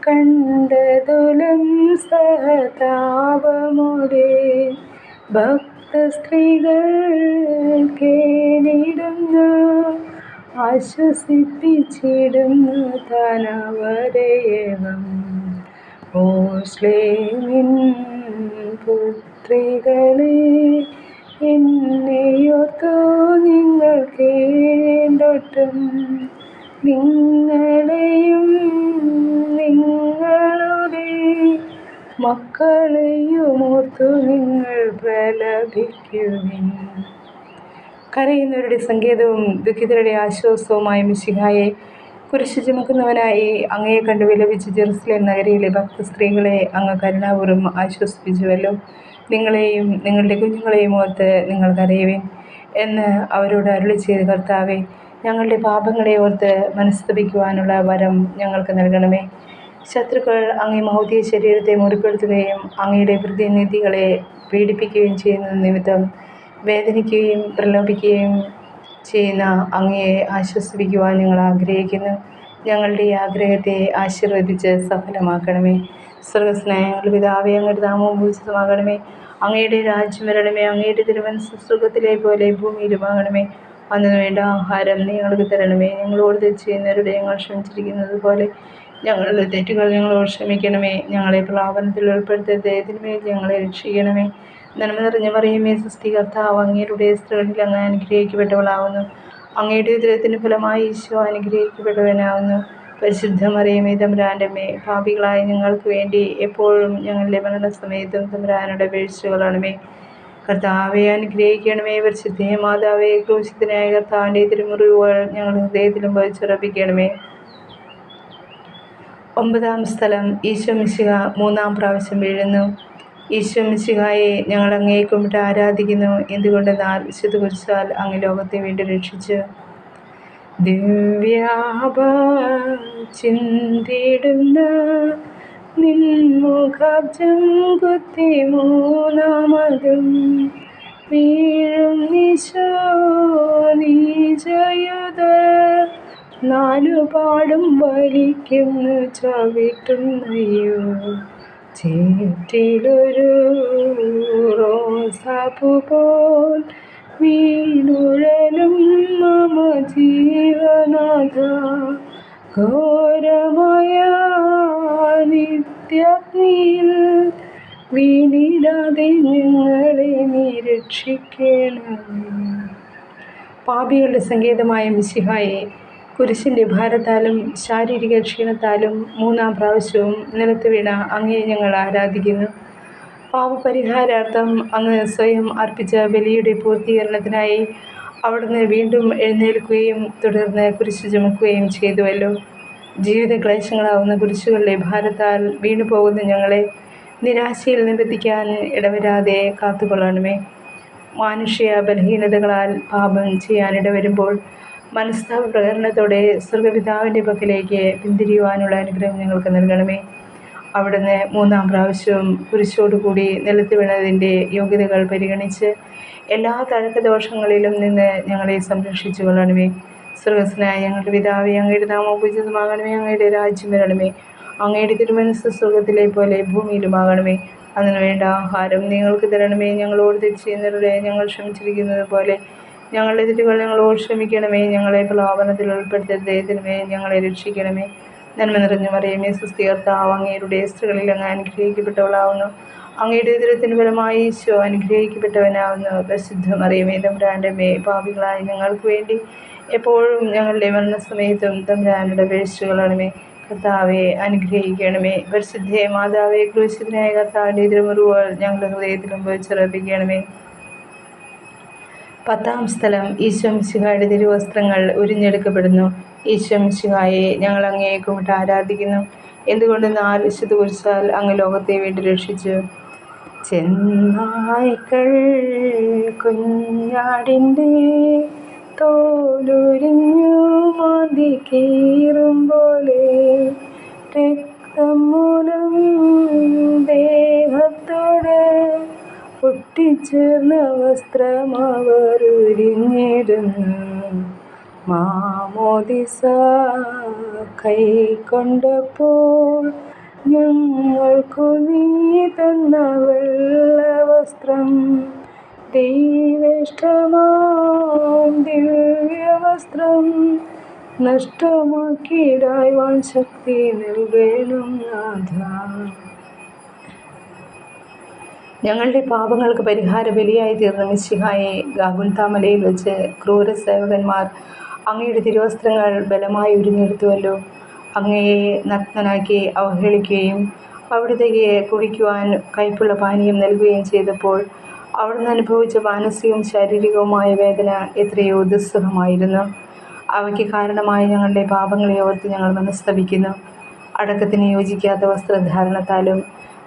കണ്ടതുലം സഹതാപമോടെ ഭക്തസ്ത്രീകൾ കേണിടുന്നു, ആശ്വസിപ്പിച്ചിടുന്നു താനവരേവം. ഓശ്ലേമിൻ പുത്രികളെ എന്നെയോർത്തു നിങ്ങൾ കേണ്ടൊട്ടും, നിങ്ങളെയും നിങ്ങളുടെ മക്കളെയും ഓർത്തു നിങ്ങൾ പ്രലപിക്കുവിൻ. കരയുന്നവരുടെ സങ്കേതവും ദുഃഖിതരുടെ ആശ്വാസവുമായ മിശിഹായെ, കുരിശ് ചുമക്കുന്നവനായി അങ്ങയെ കണ്ടു വിലപിച്ച് ജെറുസലേം നഗരിയിലെ ഭക്ത സ്ത്രീകളെ അങ്ങ് കരുണാപൂർവ്വം ആശ്വസിപ്പിച്ചുവല്ലോ. നിങ്ങളെയും നിങ്ങളുടെ കുഞ്ഞുങ്ങളെയും ഓർത്ത് നിങ്ങൾ കരയുവിൻ. എന്ന് അവരോട് അരുളി ചെയ്ത കർത്താവേ, ഞങ്ങളുടെ പാപങ്ങളെ ഓർത്ത് മനസ്തപിക്കുവാനുള്ള വരം ഞങ്ങൾക്ക് നൽകണമേ. ശത്രുക്കൾ അങ്ങേ മഹോദയ ശരീരത്തെ മുറിപ്പെടുത്തുകയും അങ്ങയുടെ പ്രതിനിധികളെ പീഡിപ്പിക്കുകയും ചെയ്യുന്ന നിമിത്തം വേദനിക്കുകയും പ്രലോഭിക്കുകയും ചെയ്യുന്ന അങ്ങയെ ആശ്വസിപ്പിക്കുവാൻ ഞങ്ങൾ ആഗ്രഹിക്കുന്നു. ഞങ്ങളുടെ ഈ ആഗ്രഹത്തെ ആശീർവദിച്ച് സഫലമാക്കണമേ. സ്വർഗ്ഗസ്ഥനായ ഞങ്ങളുടെ പിതാവേ, അങ്ങയുടെ നാമം പൂജിതമാകണമേ. അങ്ങയുടെ രാജ്യം വരണമേ. അങ്ങയുടെ തിരുമനസ്സ് സ്വർഗ്ഗത്തിലെ പോലെ ഭൂമിയിലുമാകണമേ. അന്നു വേണ്ട ആഹാരം നീ ഞങ്ങൾക്ക് തരണമേ. ഞങ്ങളോട് തെറ്റ് ചെയ്യുന്നവരുടെ ഞങ്ങൾ ക്ഷമിച്ചിരിക്കുന്നത് പോലെ ഞങ്ങളുടെ തെറ്റുകൾ ഞങ്ങളോട് ക്ഷമിക്കണമേ. ഞങ്ങളെ പ്രലോഭനത്തിൽ ഉൾപ്പെടുത്തരുത്, ഇതിന്മേൽ ഞങ്ങളെ രക്ഷിക്കണമേ. നന്മ നിറഞ്ഞ മറിയമേ, സ്വസ്തി, കർത്താവ് അങ്ങയുടെ സ്ത്രീകളിൽ അങ്ങ് അനുഗ്രഹിക്കപ്പെട്ടവളാവുന്നു. അങ്ങയുടെ ഉദരത്തിന് ഫലമായി ഈശോ അനുഗ്രഹിക്കപ്പെട്ടവനാവുന്നു. പരിശുദ്ധ മറിയമേ, തമ്പുരാൻ്റെ അമ്മേ, പാപികളായ ഞങ്ങൾക്ക് വേണ്ടി എപ്പോഴും ഞങ്ങളുടെ മരണസമയത്തും തമ്പുരാനോട് അപേക്ഷിച്ചുകൊള്ളണമേ. കർത്താവെ അനുഗ്രഹിക്കണമേ. പരിശുദ്ധ മാതാവേ, ക്രൂശിതനായ കർത്താവിൻ്റെ തിരുമുറിവുകൾ ഞങ്ങളുടെ ഹൃദയത്തിലും വഹിച്ചുറപ്പിക്കണമേ. 9-ാം സ്ഥലം. ഈശോ മിശിഹ 3-ാം പ്രാവശ്യം വീഴുന്നു. ഈശോ മിശിഹായെ ഞങ്ങൾ അങ്ങയെ കുമ്പിട്ട് ആരാധിക്കുന്നു. എന്തുകൊണ്ടെന്നാൽ വിശുദ്ധ കുരിശാൽ അങ്ങ് ലോകത്തെ വീണ്ടും രക്ഷിച്ചു. ദിവ്യാഭ ചിന്തിടുന്ന നിൻമുഖാബ്ജം കുത്തി മൂന്നാമതും വീഴും നിശോ നീജയുധ നാലുപാടും വലിക്കുന്നു ചവിട്ടുന്നയോ. ചേറ്റിലൊരു റോസാപ്പൂ പോൽ വീണുഴലും മമ ജീവനാഥ, ഘോരമായ നിത്യഗ്നിയിൽ വീണിടാതെ ഞങ്ങളെ നീ രക്ഷിക്കണമേ. പാപികളുടെ സങ്കേതമായ മിശിഹായെ, കുരിശിൻ്റെ ഭാരത്താലും ശാരീരിക ക്ഷീണത്താലും 3-ാം പ്രാവശ്യവും നിലത്ത് വീണ അങ്ങയെ ഞങ്ങൾ ആരാധിക്കുന്നു. പാപപരിഹാരാർത്ഥം അങ്ങ് സ്വയം അർപ്പിച്ച ബലിയുടെ പൂർത്തീകരണത്തിനായി അവിടുന്ന് വീണ്ടും എഴുന്നേൽക്കുകയും തുടർന്ന് കുരിശ് ചുമക്കുകയും ചെയ്തുവല്ലോ. ജീവിത ക്ലേശങ്ങളാവുന്ന കുരിശുകളുടെ ഭാരത്താൽ വീണുപോകുന്ന ഞങ്ങളെ നിരാശയിൽ നിബന്ധിക്കാൻ ഇടവരാതെ കാത്തുകൊള്ളണമേ. മാനുഷിക ബലഹീനതകളാൽ പാപം ചെയ്യാനിടവരുമ്പോൾ മനസ്താപ പ്രകരണത്തോടെ സ്വർഗപിതാവിൻ്റെ പക്കലേക്ക് പിന്തിരിയുവാനുള്ള അനുഗ്രഹം ഞങ്ങൾക്ക് നൽകണമേ. അവിടുന്ന് 3-ാം പ്രാവശ്യവും കുരിശോടുകൂടി നിലത്ത് വീണതിൻ്റെ യോഗ്യതകൾ പരിഗണിച്ച് എല്ലാ തഴക്കദോഷങ്ങളിലും നിന്ന് ഞങ്ങളെ സംരക്ഷിച്ചു കൊള്ളണമേ. സ്വർഗ്ഗസ്ഥനായ ഞങ്ങളുടെ പിതാവേ, അങ്ങയുടെ നാമം പൂജിതമാകണമേ. അങ്ങയുടെ രാജ്യം വരണമേ. അങ്ങയുടെ തിരുമനസ്സ് സ്വർഗ്ഗത്തിലെ പോലെ ഭൂമിയിലുമാകണമേ. അതിനു വേണ്ട ആഹാരം നിങ്ങൾക്ക് തരണമേ. ഞങ്ങളോട് തെറ്റ് ചെയ്യുന്നവരുടെ ഞങ്ങൾ ക്ഷമിച്ചിരിക്കുന്നത് പോലെ ഞങ്ങളുടെ തെറ്റുകൾ ഞങ്ങളോട് ക്ഷമിക്കണമേ. ഞങ്ങളെ പ്രലോഭനത്തിൽ ഉൾപ്പെടുത്തരുത്, ഇതിന്മേൽ ഞങ്ങളെ രക്ഷിക്കണമേ. നന്മ നിറഞ്ഞ മറിയമേ, സ്വസ്തി, കർത്താവ് അങ്ങയുടെ സ്ത്രീകളിൽ അങ്ങ് അനുഗ്രഹിക്കപ്പെട്ടവളാവുന്നു. അങ്ങയുടെ ഉദരത്തിന് ഫലമായി ഈശോ അനുഗ്രഹിക്കപ്പെട്ടവനാവുന്നു. പരിശുദ്ധ മറിയമേ, തമ്പുരാൻ്റെ അമ്മേ, പാപികളായ ഞങ്ങൾക്ക് വേണ്ടി എപ്പോഴും ഞങ്ങളുടെ മരണസമയത്തും തമ്പുരാനോട് അപേക്ഷിച്ചുകൊള്ളണമേ. കർത്താവെ അനുഗ്രഹിക്കണമേ. പരിശുദ്ധ മാതാവേ, ക്രൂശിതനായ കർത്താവിൻ്റെ തിരുമുറിവുകൾ ഞങ്ങളുടെ ഹൃദയത്തിലും വഹിച്ചുറപ്പിക്കണമേ. 10-ാം സ്ഥലം. ഈശോ മിശിഹായുടെ തിരുവസ്ത്രങ്ങൾ ഉരിഞ്ഞെടുക്കപ്പെടുന്നു. ഈശോ മിശിഹായെ ഞങ്ങൾ അങ്ങയെ കുമ്പിട്ട് ആരാധിക്കുന്നു. എന്തുകൊണ്ടെന്നാൽ വിശുദ്ധ കുരിശാൽ അങ്ങ് ലോകത്തെ വീണ്ടും രക്ഷിച്ചു. ചെന്നായ്ക്കൾ കുഞ്ഞാടിൻ്റെ തോലുരിഞ്ഞു മാന്തി കീറും പോലെ രക്തം മൂലം ദേഹത്തോട് ഒട്ടിച്ചേർന്ന വസ്ത്രം അവർ ഉരിഞ്ഞിടുന്നു. മാമോദിസ കൈക്കൊണ്ടപ്പോൾ ഞങ്ങൾക്കു നീ തന്ന വെള്ളവസ്ത്രം ദൈവേഷ്ടമാം ദിവ്യവസ്ത്രം നഷ്ടമാക്കിയിടാൻ ശക്തി നൽകണം നാഥ. ഞങ്ങളുടെ പാപങ്ങൾക്ക് പരിഹാര ബലിയായി തീർന്ന മിശിഹായെ, ഗാഗുൽത്താമലയിൽ വെച്ച് ക്രൂര സേവകന്മാർ അങ്ങയുടെ തിരുവസ്ത്രങ്ങൾ ബലമായി ഉരിഞ്ഞെടുത്തുവല്ലോ. അങ്ങയെ നഗ്നനാക്കി അവഹേളിക്കുകയും അവിടുത്തേക്ക് കുടിക്കുവാൻ കയ്പുള്ള പാനീയം നൽകുകയും ചെയ്തപ്പോൾ അവിടുന്ന് അനുഭവിച്ച മാനസികവും ശാരീരികവുമായ വേദന എത്രയോ ദുസ്സഹമായിരുന്നു. അവയ്ക്ക് കാരണമായ ഞങ്ങളുടെ പാപങ്ങളെ ഓർത്ത് ഞങ്ങൾ മനസ്തപിക്കുന്നു. അടക്കത്തിന് യോജിക്കാത്ത വസ്ത്രധാരണത്താലും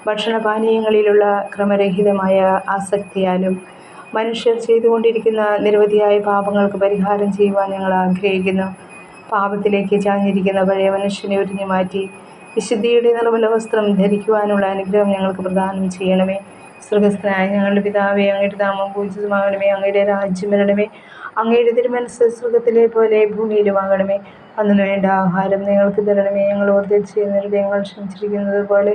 ഭക്ഷണപാനീയങ്ങളിലുള്ള ക്രമരഹിതമായ ആസക്തിയാലും മനുഷ്യർ ചെയ്തുകൊണ്ടിരിക്കുന്ന നിരവധിയായ പാപങ്ങൾക്ക് പരിഹാരം ചെയ്യുവാൻ ഞങ്ങൾ ആഗ്രഹിക്കുന്നു. പാപത്തിലേക്ക് ചാഞ്ഞിരിക്കുന്ന പഴയ മനുഷ്യനെ ഉരിഞ്ഞു മാറ്റി വിശുദ്ധിയുടെ നിർമ്മല വസ്ത്രം ധരിക്കുവാനുള്ള അനുഗ്രഹം ഞങ്ങൾക്ക് പ്രദാനം ചെയ്യണമേ. സ്വർഗസ്ഥനായ ഞങ്ങളുടെ പിതാവേ, അങ്ങയുടെ നാമം പൂജിതമാകണമേ. അങ്ങയുടെ രാജ്യം വരണമേ. അങ്ങയുടെ തിരുമനസ്സ് സ്വർഗത്തിലെ പോലെ ഭൂമിയിലുമാകണമേ. അന്നു വേണ്ട ആഹാരം ഞങ്ങൾക്ക് തരണമേ. ഞങ്ങളോട് തെറ്റ് ചെയ്യുന്നവരുടെ ഞങ്ങൾ ക്ഷമിച്ചിരിക്കുന്നത് പോലെ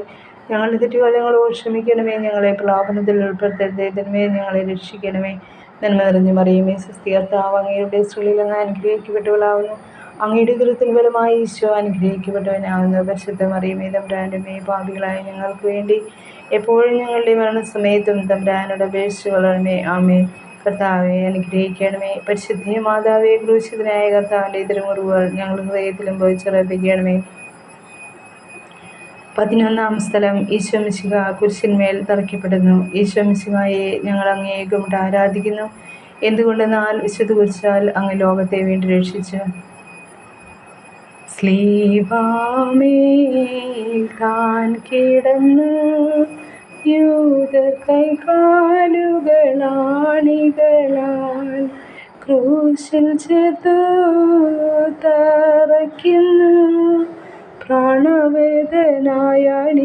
ഞങ്ങളുടെ തെറ്റുകൾ ഞങ്ങളോട് ക്ഷമിക്കണമേ. ഞങ്ങളെ പ്രലോഭനത്തിൽ ഉൾപ്പെടുത്തരുതേ, തിന്മയെ ഞങ്ങളെ രക്ഷിക്കണമേ. നന്മ നിറഞ്ഞു മറിയമേ, സ്വസ്തി, കർത്താവ് അങ്ങയുടെ സ്ത്രീകളിൽ അങ്ങ് അനുഗ്രഹിക്കപ്പെട്ടവളാവുന്നു. അങ്ങയുടെ ദുരിതത്തിൽ ഫലമായി ഈശോ അനുഗ്രഹിക്കപ്പെട്ടവനാവുന്നു. പരിശുദ്ധ മറിയമേ, തമ്പുരാൻ്റെ അമ്മേ, പാപികളായ ഞങ്ങൾക്ക് വേണ്ടി എപ്പോഴും ഞങ്ങളുടെ മരണസമയത്തും തമ്പുരാനോട് അപേക്ഷിച്ചുകൊള്ളണമേ. ആമേൻ. കർത്താവെ അനുഗ്രഹിക്കണമേ. പരിശുദ്ധ മാതാവേ, ക്രൂശിതനായ കർത്താവിൻ്റെ തിരുമുറിവുകൾ ഞങ്ങളുടെ ഹൃദയത്തിലും പോയിച്ചുറപ്പിക്കണമേ. 11-ാം സ്ഥലം. ഈശോ മിശിഹ കുരിശിന്മേൽ തറയ്ക്കപ്പെടുന്നു. ഈശോ മിശിഹായെ ഞങ്ങൾ അങ്ങേ കുമ്പിട്ട് ആരാധിക്കുന്നു. എന്തുകൊണ്ടെന്നാൽ വിശുദ്ധ കുരിശാൽ അങ്ങ് ലോകത്തെ വീണ്ടും രക്ഷിച്ചു. സ്ലീബാമേൽ താൻ കിടന്ന് യൂദർ കൈകാലുകളാണികളാൽ ക്രൂശിൽ ചേർത്തു തറയ്ക്കുന്നു. പ്രാണവേദനായാൽ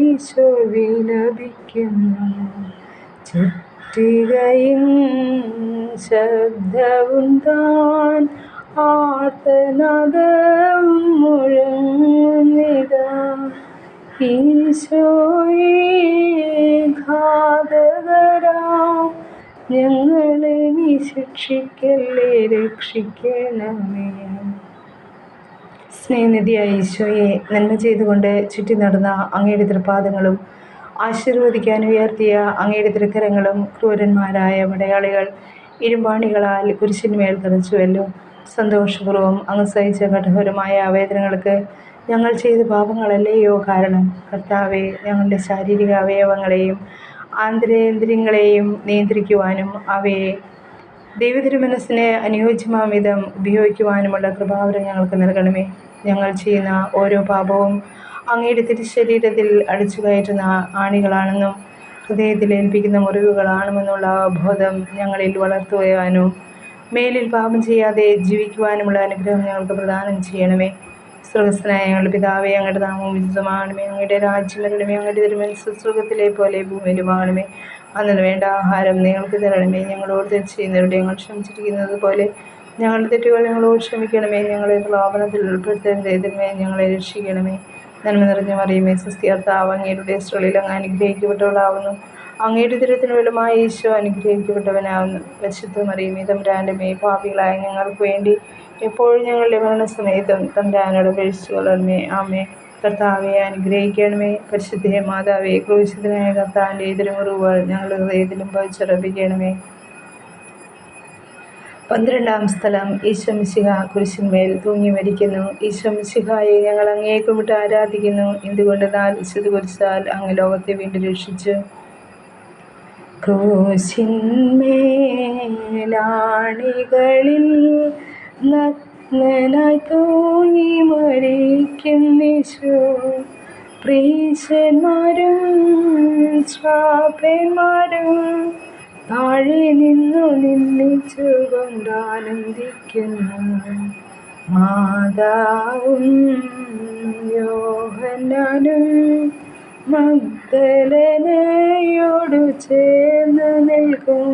ഈശോ വിലപിക്കുന്നു. ചുറ്റികയും ശബ്ദവും താൻ ആർത്തനാദവും മുഴങ്ങുന്നിതാ. ഈശോയേ, ഘാതകരാം ഞങ്ങളെ നീ ശിക്ഷിക്കല്ലേ, രക്ഷിക്കണമേ. സ്നേഹനിധിയായ ഈശോയെ, നന്മ ചെയ്തുകൊണ്ട് ചുറ്റി നടന്ന അങ്ങയുടെ തൃപാദങ്ങളും ആശീർവദിക്കാൻ ഉയർത്തിയ അങ്ങയുടെ തൃക്കരങ്ങളും ക്രൂരന്മാരായ പടയാളികൾ ഇരുമ്പാണികളാൽ കുരിശിന്മേൽ തറച്ചുവല്ലോ. സന്തോഷപൂർവ്വം അങ്ങ് സഹിച്ച കഠോരമായ വേദനകൾക്ക് ഞങ്ങൾ ചെയ്ത പാപങ്ങളല്ലയോ കാരണം? കർത്താവെ, ഞങ്ങളുടെ ശാരീരിക അവയവങ്ങളെയും ആന്തരേന്ദ്രിയങ്ങളെയും നിയന്ത്രിക്കുവാനും അവയെ ദൈവതിരുമനസ്സിന് അനുയോജ്യമാം വിധം ഉപയോഗിക്കുവാനുമുള്ള കൃപാവരം ഞങ്ങൾക്ക് നൽകണമേ. ഞങ്ങൾ ചെയ്യുന്ന ഓരോ പാപവും അങ്ങയുടെ തിരുശരീരത്തിൽ അടിച്ചു കയറ്റുന്ന ആണികളാണെന്നും ഹൃദയത്തിൽ ഏൽപ്പിക്കുന്ന മുറിവുകളാണെന്നുള്ള ബോധം ഞങ്ങളിൽ വളർത്തുവാനും മേലിൽ പാപം ചെയ്യാതെ ജീവിക്കുവാനുമുള്ള അനുഗ്രഹം ഞങ്ങൾക്ക് പ്രദാനം ചെയ്യണമേ. സ്വർഗസ്ഥനായ ഞങ്ങളുടെ പിതാവേ, അങ്ങയുടെ നാമം ഉചിതമാകണമേ. അങ്ങയുടെ രാജ്യം വരണമേ. അങ്ങയുടെ തിരുമനസ്സ് സ്വർഗത്തിലെ പോലെ ഭൂമിയിലുമാകണമേ. അന്നു വേണ്ട ആഹാരം നിങ്ങൾക്ക് തരണമേ. ഞങ്ങളോട് തെറ്റ് ചെയ്യുന്നവരുടെ ഞങ്ങൾ ക്ഷമിച്ചിരിക്കുന്നത് പോലെ ഞങ്ങളുടെ തെറ്റുകൾ ഞങ്ങളോട് ക്ഷമിക്കണമേ. ഞങ്ങളെ പ്രലോഭനത്തിൽ ഉൾപ്പെടുത്തരുതേ, തിന്മയെ ഞങ്ങളെ രക്ഷിക്കണമേ. നന്മ നിറഞ്ഞ മറിയമേ, സ്വസ്തി, കർത്താവ് അങ്ങയുടെ സ്ത്രീകളിൽ അങ്ങ് അനുഗ്രഹിക്കപ്പെട്ടവളാവുന്നു. അങ്ങയുടെ ദുരിതത്തിന് ഫലമായി ഈശോ അനുഗ്രഹിക്കപ്പെട്ടവനാവുന്നു. പരിശുദ്ധ മറിയമേ, തമ്പുരാൻ്റെ അമ്മേ, പാപികളായ ഞങ്ങൾക്ക് വേണ്ടി എപ്പോഴും ഞങ്ങളുടെ മരണസമയത്തും തമ്പുരാനോട് അപേക്ഷിച്ചുകൊള്ളണമേ. ആമേൻ. കർത്താവെ അനുഗ്രഹിക്കണമേ. പരിശുദ്ധ മാതാവേ, ക്രൂശിതനായ കർത്താവിൻ്റെ തിരുമുറിവുകൾ ഞങ്ങളുടെ ഹൃദയത്തിലും പതിച്ചുറപ്പിക്കണമേ. 12-ാം സ്ഥലം. ഈശോ മിശിഹ കുരിശിന്മേൽ തൂങ്ങി മരിക്കുന്നു. ഈശോ മിശിഹായെ ഞങ്ങൾ അങ്ങേ കുമ്പിട്ട് ആരാധിക്കുന്നു. എന്തുകൊണ്ടെന്നാൽ വിശുദ്ധ കുരിശാൽ അങ്ങ് ലോകത്തെ വീണ്ടും രക്ഷിച്ചു. ക്രൂശിന്മേലാണികളിൽ നഗ്നനായി തൂങ്ങി മരിക്കുന്നീശോ. പ്രീശന്മാരും ശ്രാപ്പന്മാരും താഴെ നിന്നു നിന്ദിച്ചുകൊണ്ടാനന്ദിക്കുന്നു. മാതാവും യോഹന്നാനും മഗ്ദലനയോടു ചേർന്ന് നിൽക്കും.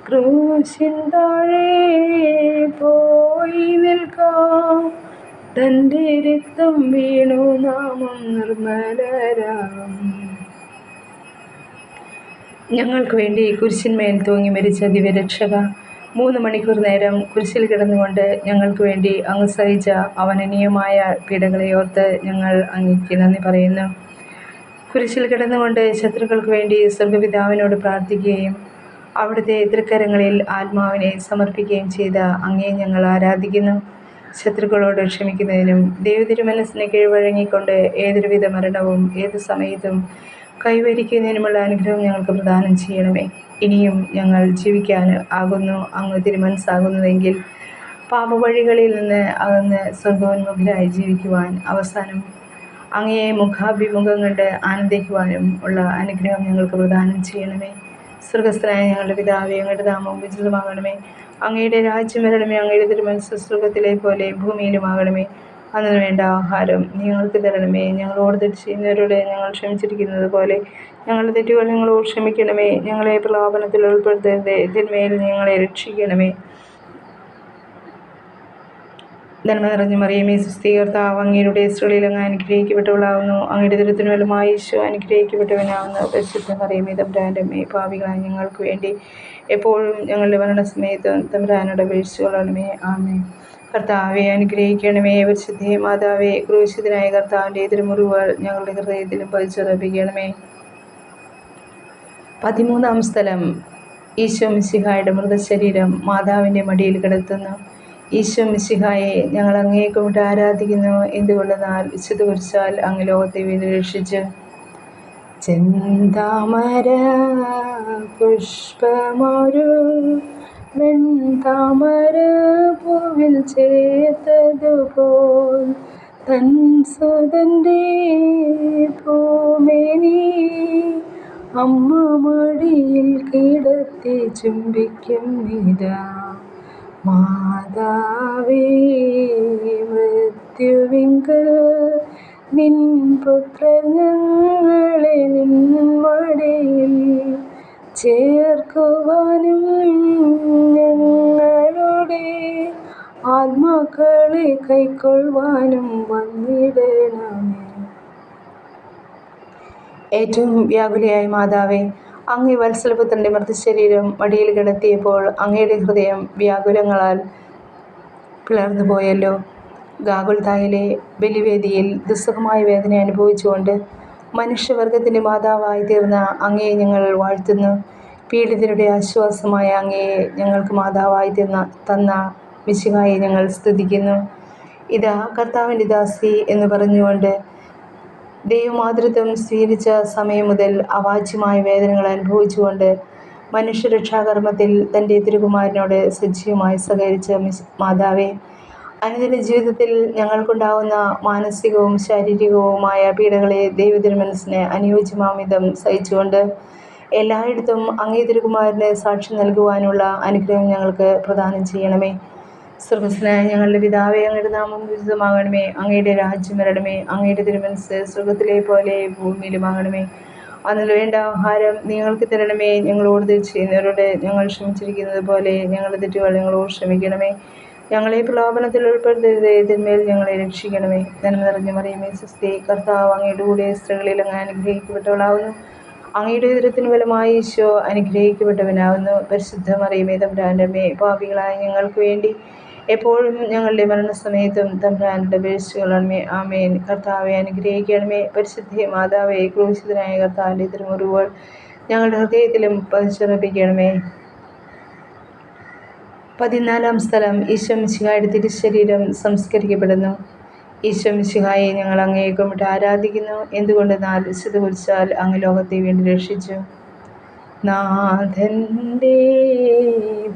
ക്രൂശിൻ താഴെ പോയി നിൽക്കാം. തൻ്റെ രക്തം വീണു നാമം നിർമ്മലരാം. ഞങ്ങൾക്ക് വേണ്ടി കുരിശിന്മേൽ തൂങ്ങി മരിച്ച ദിവ്യരക്ഷക, 3 മണിക്കൂർ നേരം കുരിശിൽ കിടന്നുകൊണ്ട് ഞങ്ങൾക്ക് വേണ്ടി അങ്ങ് സഹിച്ച അവനനീയമായ പീഡകളെ ഓർത്ത് ഞങ്ങൾ അങ്ങേക്ക് നന്ദി പറയുന്നു. കുരിശിൽ കിടന്നുകൊണ്ട് ശത്രുക്കൾക്ക് വേണ്ടി സ്വർഗപിതാവിനോട് പ്രാർത്ഥിക്കുകയും അവിടുത്തെ തൃക്കരങ്ങളിൽ ആത്മാവിനെ സമർപ്പിക്കുകയും ചെയ്ത അങ്ങേ ഞങ്ങൾ ആരാധിക്കുന്നു. ശത്രുക്കളോട് ക്ഷമിക്കുന്നതിനും ദൈവതിരുമനസ്സിന് കീഴ്വഴങ്ങിക്കൊണ്ട് ഏതൊരുവിധ മരണവും ഏത് സമയത്തും കൈവരിക്കുന്നതിനുമുള്ള അനുഗ്രഹം ഞങ്ങൾക്ക് പ്രദാനം ചെയ്യണമേ. ഇനിയും ഞങ്ങൾ ജീവിക്കാൻ ആകുന്നു അങ്ങ് തിരുമനസ്സാകുന്നതെങ്കിൽ പാപവഴികളിൽ നിന്ന് അകന്ന് സ്വർഗോന്മുഖരായി ജീവിക്കുവാൻ, അവസാനം അങ്ങയെ മുഖാഭിമുഖം കണ്ട് ആനന്ദിക്കുവാനും ഉള്ള അനുഗ്രഹം ഞങ്ങൾക്ക് പ്രദാനം ചെയ്യണമേ. സ്വർഗസ്ഥനായ ഞങ്ങളുടെ പിതാവേ, അങ്ങയുടെ നാമം ഉചിതമാകണമേ. അങ്ങയുടെ രാജ്യം വരണമേ. അങ്ങയുടെ തിരുമനസ്സ് സ്വർഗത്തിലെ പോലെ ഭൂമിയിലുമാകണമേ. അന്നു വേണ്ട ആഹാരം ഞങ്ങൾക്ക് തരണമേ. ഞങ്ങളോട് തെറ്റ് ചെയ്യുന്നവരോട് ഞങ്ങൾ ക്ഷമിച്ചിരിക്കുന്നത് പോലെ ഞങ്ങളുടെ തെറ്റുകൾ ഞങ്ങളോട് ക്ഷമിക്കണമേ. ഞങ്ങളെ പ്രലോഭനത്തിൽ ഉൾപ്പെടുത്തരുതേ, തിന്മയിൽ ഞങ്ങളെ രക്ഷിക്കണമേ. നന്മ നിറഞ്ഞ മറിയമേ, സുസ്ഥി, കർത്താവ് അങ്ങയുടെ സ്ത്രീകളിൽ അങ്ങ് അനുഗ്രഹിക്കപ്പെട്ടവളാവുന്നു. അങ്ങയുടെ ദുരിതത്തിന് ഫലമായി ഈശോ അനുഗ്രഹിക്കപ്പെട്ടവനാവുന്നു. പരിശുദ്ധ മറിയമേ, തമ്പുരാൻ്റെ അമ്മേ, പാപികളായ ഞങ്ങൾക്ക് വേണ്ടി എപ്പോഴും ഞങ്ങളുടെ മരണസമയത്തും തമ്പുരാനോട് അപേക്ഷിച്ചുകൊള്ളണമേ. ആമേൻ. കർത്താവെ അനുഗ്രഹിക്കണമേ. പരിശുദ്ധേ മാതാവേ, ക്രൂശിതനായ കർത്താവിൻ്റെ തിരുമുറിവുകൾ ഞങ്ങളുടെ ഹൃദയത്തിലും പതിച്ചുറപ്പിക്കണമേ. 13-ാം സ്ഥലം. ഈശോ മിശിഹായുടെ മൃതശരീരം മാതാവിൻ്റെ മടിയിൽ കിടത്തുന്നു. ഈശോ മിശിഹായെ ഞങ്ങൾ അങ്ങയെ കുമ്പിട്ട് ആരാധിക്കുന്നു. എന്തുകൊണ്ടെന്നാൽ വിശുദ്ധ കുരിശാൽ അങ്ങ് ലോകത്തെ വീണ്ടും രക്ഷിച്ചു. ചെന്താമര പുഷ്പമൊരു വെൺതാമര പൂവിൽ ചേർത്തതുപോൽ തൻ സുതൻ്റെ പൂമേനി അമ്മ മടിയിൽ കിടത്തി ചുംബിക്കും നിരാ. മാതാവേ, മൃത്യുവിങ്കൽ നിൻ പുത്രൻ ഞങ്ങളെ നിൻ മടിയിൽ ചേർക്കുവാനും ഞങ്ങളുടെ ആത്മാക്കളെ കൈക്കൊള്ളുവാനും വന്നിടണമേ. ഏറ്റവും വ്യാകുലയായ മാതാവേ, അങ്ങേ വത്സലപുത്രൻ്റെ മൃതശരീരം മടിയിൽ കിടത്തിയപ്പോൾ അങ്ങയുടെ ഹൃദയം വ്യാകുലങ്ങളാൽ പിളർന്നു പോയല്ലോ. ഗാഗുൽത്തായിലെ ബലിവേദിയിൽ ദുസ്സഹമായ വേദന അനുഭവിച്ചുകൊണ്ട് മനുഷ്യവർഗത്തിൻ്റെ മാതാവായി തീർന്ന അങ്ങയെ ഞങ്ങൾ വാഴ്ത്തുന്നു. പീഡിതരുടെ ആശ്വാസമായ അങ്ങയെ ഞങ്ങൾക്ക് മാതാവായി തന്ന മിശിഹായെ ഞങ്ങൾ സ്തുതിക്കുന്നു. ഇതാ കർത്താവിൻ്റെ ദാസി എന്ന് പറഞ്ഞുകൊണ്ട് ദൈവമാതൃത്വം സ്വീകരിച്ച സമയം മുതൽ അവാച്യമായ വേദനകൾ അനുഭവിച്ചുകൊണ്ട് മനുഷ്യരക്ഷാകർമ്മത്തിൽ തൻ്റെ തിരുകുമാരനോട് സജീവമായി സഹകരിച്ച മാതാവേ, അനുദിന ജീവിതത്തിൽ ഞങ്ങൾക്കുണ്ടാകുന്ന മാനസികവും ശാരീരികവുമായ പീഡകളെ ദൈവതിരുമനസ്സിന് അനുയോജ്യമാംവിധം സഹിച്ചുകൊണ്ട് എല്ലായിടത്തും അങ്ങേ തിരുകുമാരന് സാക്ഷ്യം നൽകുവാനുള്ള അനുഗ്രഹം ഞങ്ങൾക്ക് പ്രദാനം ചെയ്യണമേ. സ്വർഗസ്ഥനായ ഞങ്ങളുടെ പിതാവേ, അങ്ങയുടെ നാമം ഉചിതമാകണമേ. അങ്ങയുടെ രാജ്യം വരണമേ. അങ്ങയുടെ തിരുമനസ്സ് സ്വർഗത്തിലെ പോലെ ഭൂമിയിലുമാകണമേ. അന്നു വേണ്ട ആഹാരം ഞങ്ങൾക്ക് തരണമേ. ഞങ്ങളോട് തെറ്റ് ചെയ്യുന്നവരോട് ഞങ്ങൾ ക്ഷമിച്ചിരിക്കുന്നത് പോലെ ഞങ്ങളുടെ തെറ്റുകൾ ഞങ്ങളോട് ക്ഷമിക്കണമേ. ഞങ്ങളെ പ്രലോഭനത്തിൽ ഉൾപ്പെടുത്തരുതേ, തിന്മയിൽ ഞങ്ങളെ രക്ഷിക്കണമേ. നന്മ നിറഞ്ഞ മറിയമേ, സുസ്ഥി, കർത്താവ് അങ്ങയുടെ കൂടെ സ്ത്രീകളിൽ അങ്ങ് അനുഗ്രഹിക്കപ്പെട്ടവളാവുന്നു. അങ്ങയുടെ ഉദരത്തിന് ഫലമായി ഈശോ അനുഗ്രഹിക്കപ്പെട്ടവനാവുന്നു. പരിശുദ്ധ മറിയമേ, തമ്പുരാൻ്റെ അമ്മേ, പാപികളായ ഞങ്ങൾക്ക് വേണ്ടി എപ്പോഴും ഞങ്ങളുടെ മരണസമയത്തും തമ്പുരാനോട് അപേക്ഷിച്ചുകൊള്ളണമേ. ആമേൻ. കർത്താവെ അനുഗ്രഹിക്കണമേ. പരിശുദ്ധ മാതാവേ, ക്രൂശിതനായ കർത്താവിൻ്റെ തിരുമുറിവുകൾ ഞങ്ങളുടെ ഹൃദയത്തിലും പതിച്ചുറപ്പിക്കണമേ. 14-ാം സ്ഥലം. ഈശോ മിശിഹായുടെ തിരുശരീരം സംസ്കരിക്കപ്പെടുന്നു. ഈശോ മിശിഹായെ ഞങ്ങൾ അങ്ങയെ കുമ്പിട്ട് ആരാധിക്കുന്നു. എന്തുകൊണ്ടെന്നാൽ വിശുദ്ധ കുരിശാൽ അങ്ങ് ലോകത്തെ വീണ്ടും രക്ഷിച്ചു. നാഥൻ്റെ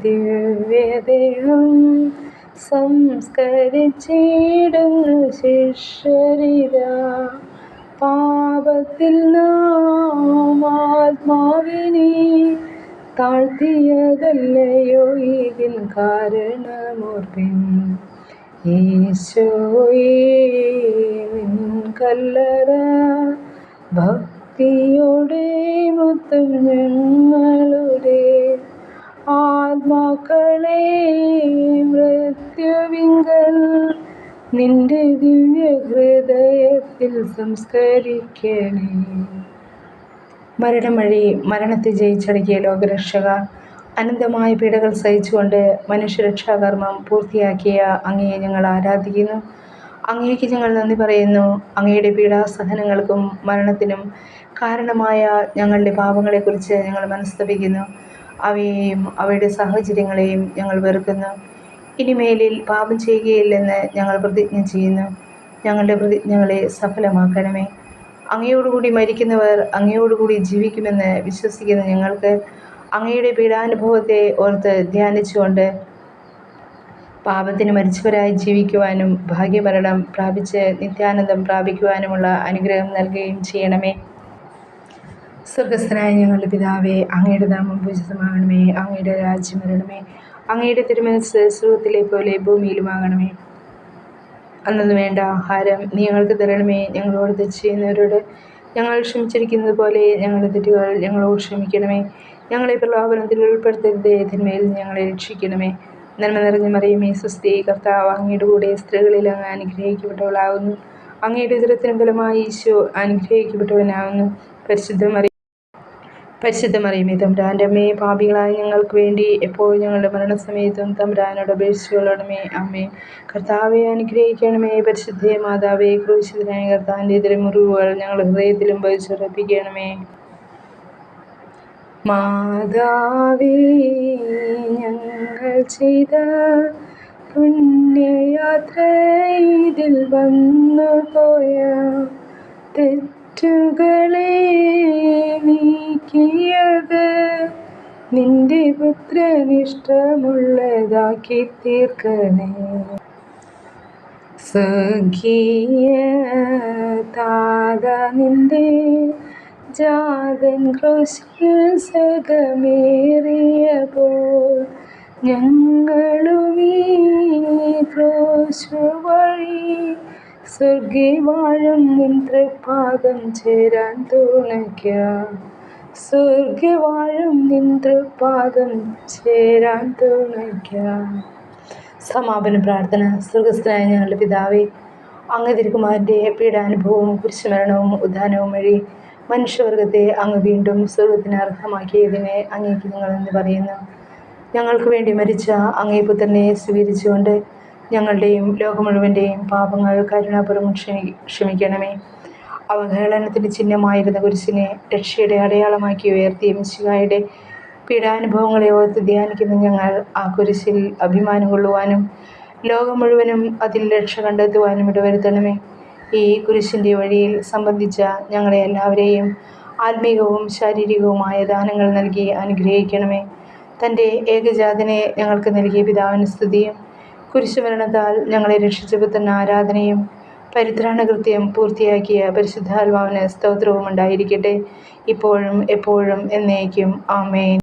ദിവ്യദേഹം സംസ്കരിച്ചിടുന്നു ശിഷ്യരിതാ. പാപത്തിൽ നാം ആത്മാവിനെ താഴ്ത്തിയതല്ലയോ ഇതിൻ കാരണമോർപ്പിൻ. ഈശോയേ, നിൻ കല്ലറ ഭക്തിയോടെ മുത്തും ഞങ്ങളുടെ ആത്മാക്കളെ മൃത്യുവിങ്കൽ നിന്റെ ദിവ്യ ഹൃദയത്തിൽ സംസ്കരിക്കണേ. മരണം വഴി മരണത്തെ ജയിച്ചടക്കിയ ലോകരക്ഷക, അനന്തമായ പീഡകൾ സഹിച്ചുകൊണ്ട് മനുഷ്യരക്ഷാകർമ്മം പൂർത്തിയാക്കിയ അങ്ങയെ ഞങ്ങൾ ആരാധിക്കുന്നു. അങ്ങേക്ക് ഞങ്ങൾ നന്ദി പറയുന്നു. അങ്ങയുടെ പീഡാസഹനങ്ങൾക്കും മരണത്തിനും കാരണമായ ഞങ്ങളുടെ പാപങ്ങളെക്കുറിച്ച് ഞങ്ങൾ മനസ്തപിക്കുന്നു. അവയെയും അവയുടെ സാഹചര്യങ്ങളെയും ഞങ്ങൾ വെറുക്കുന്നു. ഇനിമേലിൽ പാപം ചെയ്യുകയില്ലെന്ന് ഞങ്ങൾ പ്രതിജ്ഞ ചെയ്യുന്നു. ഞങ്ങളുടെ പ്രതിജ്ഞകളെ സഫലമാക്കണമേ. അങ്ങയോടുകൂടി മരിക്കുന്നവർ അങ്ങയോടുകൂടി ജീവിക്കുമെന്ന് വിശ്വസിക്കുന്ന ഞങ്ങൾക്ക് അങ്ങയുടെ പീഡാനുഭവത്തെ ഓർത്ത് ധ്യാനിച്ചുകൊണ്ട് പാപത്തിന് മരിച്ചവരായി ജീവിക്കുവാനും ഭാഗ്യമരണം പ്രാപിച്ച് നിത്യാനന്ദം പ്രാപിക്കുവാനുമുള്ള അനുഗ്രഹം നൽകുകയും ചെയ്യണമേ. സ്വർഗസ്ഥനായ ഞങ്ങളുടെ പിതാവേ, അങ്ങയുടെ നാമം പൂജിതമാകണമേ. അങ്ങയുടെ രാജ്യം വരണമേ. അങ്ങയുടെ തിരുമനസ്സ് സ്വർഗ്ഗത്തിലെ പോലെ ഭൂമിയിലുമാകണമേ. അന്നു വേണ്ട ആഹാരം നീ ഞങ്ങൾക്ക് തരണമേ. ഞങ്ങളോട് തെറ്റ് ചെയ്യുന്നവരോട് ഞങ്ങൾ ക്ഷമിച്ചിരിക്കുന്നത് പോലെ ഞങ്ങളുടെ തെറ്റുകൾ ഞങ്ങളോട് ക്ഷമിക്കണമേ. ഞങ്ങളെ പ്രലോഭനത്തിൽ ഉൾപ്പെടുത്തരുതേ, തിന്മയിൽ ഞങ്ങളെ രക്ഷിക്കണമേ. നന്മ നിറഞ്ഞ മറിയമേ, സ്വസ്തി, കർത്താവ് അങ്ങയുടെ കൂടെ സ്ത്രീകളിൽ അങ്ങ് അനുഗ്രഹിക്കപ്പെട്ടവളാകുന്നു. അങ്ങയുടെ ഉദരത്തിൻ ഫലമായി ഈശോ അനുഗ്രഹിക്കപ്പെട്ടവനാകുന്നു. പരിശുദ്ധ മറിയമേ, തമ്പുരാൻ്റെ അമ്മയെ, പാപികളായ ഞങ്ങൾക്ക് വേണ്ടി എപ്പോഴും ഞങ്ങളുടെ മരണസമയത്തും തമ്പുരാനോട് അപേക്ഷിച്ചുകൊള്ളണമേ. ആമേൻ. കർത്താവെ അനുഗ്രഹിക്കണമേ. പരിശുദ്ധ മാതാവേ, ക്രൂശിതനായ കർത്താവിൻ്റെ തിരുമുറിവുകൾ ഞങ്ങളുടെ ഹൃദയത്തിലും പതിച്ചുറപ്പിക്കണമേ. മാതാവേ, ഞങ്ങൾ ചെയ്ത പുണ്യയാത്ര ഇതിൽ വന്നു പോയ തെറ്റുകളെ നീക്കിയത് നിന്റെ പുത്രനിഷ്ടമുള്ളതാക്കി തീർക്കണേ. സ്വർഗീയ താത നിന്റെ ജാതൻ ക്രൂശിൽ സകമേറിയപ്പോൾ ഞങ്ങളും ഈ ക്രൂശു വഴി സ്വർഗവാഴും നിൻ തൃപ്പാദം ചേരാൻ തുണയ്ക്കാം. സ്വർഗവാഴും നിൻ തൃപ്പാദം ചേരാൻ തുണയ്ക്കാം. സമാപന പ്രാർത്ഥന. സ്വർഗസ്ഥനായ ഞങ്ങളുടെ പിതാവേ, അങ്ങ് തിരുക്കുമാരൻ്റെ പീഡാനുഭവവും കുരിശുമരണവും ഉദ്ധാനവും വഴി മനുഷ്യവർഗത്തെ അങ്ങ് വീണ്ടും സ്വർഗത്തിന് അർഹമാക്കിയതിനെ അങ്ങേക്ക് ഞങ്ങളെന്ന് പറയുന്നു. ഞങ്ങൾക്ക് വേണ്ടി മരിച്ച അങ്ങേ പുത്രനെ സ്വീകരിച്ചുകൊണ്ട് ഞങ്ങളുടെയും ലോകം മുഴുവൻ്റെയും പാപങ്ങൾ കരുണാപൂർവ്വം ക്ഷമിക്കണമേ. അവഹേളനത്തിന് ചിഹ്നമായിരുന്ന കുരിശിനെ രക്ഷയുടെ അടയാളമാക്കി ഉയർത്തിയ മിശിഹായുടെ പീഡാനുഭവങ്ങളെ ഓർത്ത് ധ്യാനിക്കുന്ന ഞങ്ങൾ ആ കുരിശിൽ അഭിമാനം കൊള്ളുവാനും ലോകം മുഴുവനും അതിൽ രക്ഷ കണ്ടെത്തുവാനും ഇടവരുത്തണമേ. ഈ കുരിശിൻ്റെ വഴിയിൽ സംബന്ധിച്ച ഞങ്ങളെ എല്ലാവരെയും ആത്മീകവും ശാരീരികവുമായ ദാനങ്ങൾ നൽകി അനുഗ്രഹിക്കണമേ. തൻ്റെ ഏകജാതനെ ഞങ്ങൾക്ക് നൽകിയ പിതാവിന് സ്തുതിയും കുരിശുമരണത്താൽ ഞങ്ങളെ രക്ഷിച്ച പുത്രന് ആരാധനയും പരിത്രാണകൃത്യം പൂർത്തിയാക്കിയ പരിശുദ്ധാത്മാവിന് സ്തോത്രവും ഉണ്ടായിരിക്കട്ടെ, ഇപ്പോഴും എപ്പോഴും എന്നേക്കും. ആമേൻ.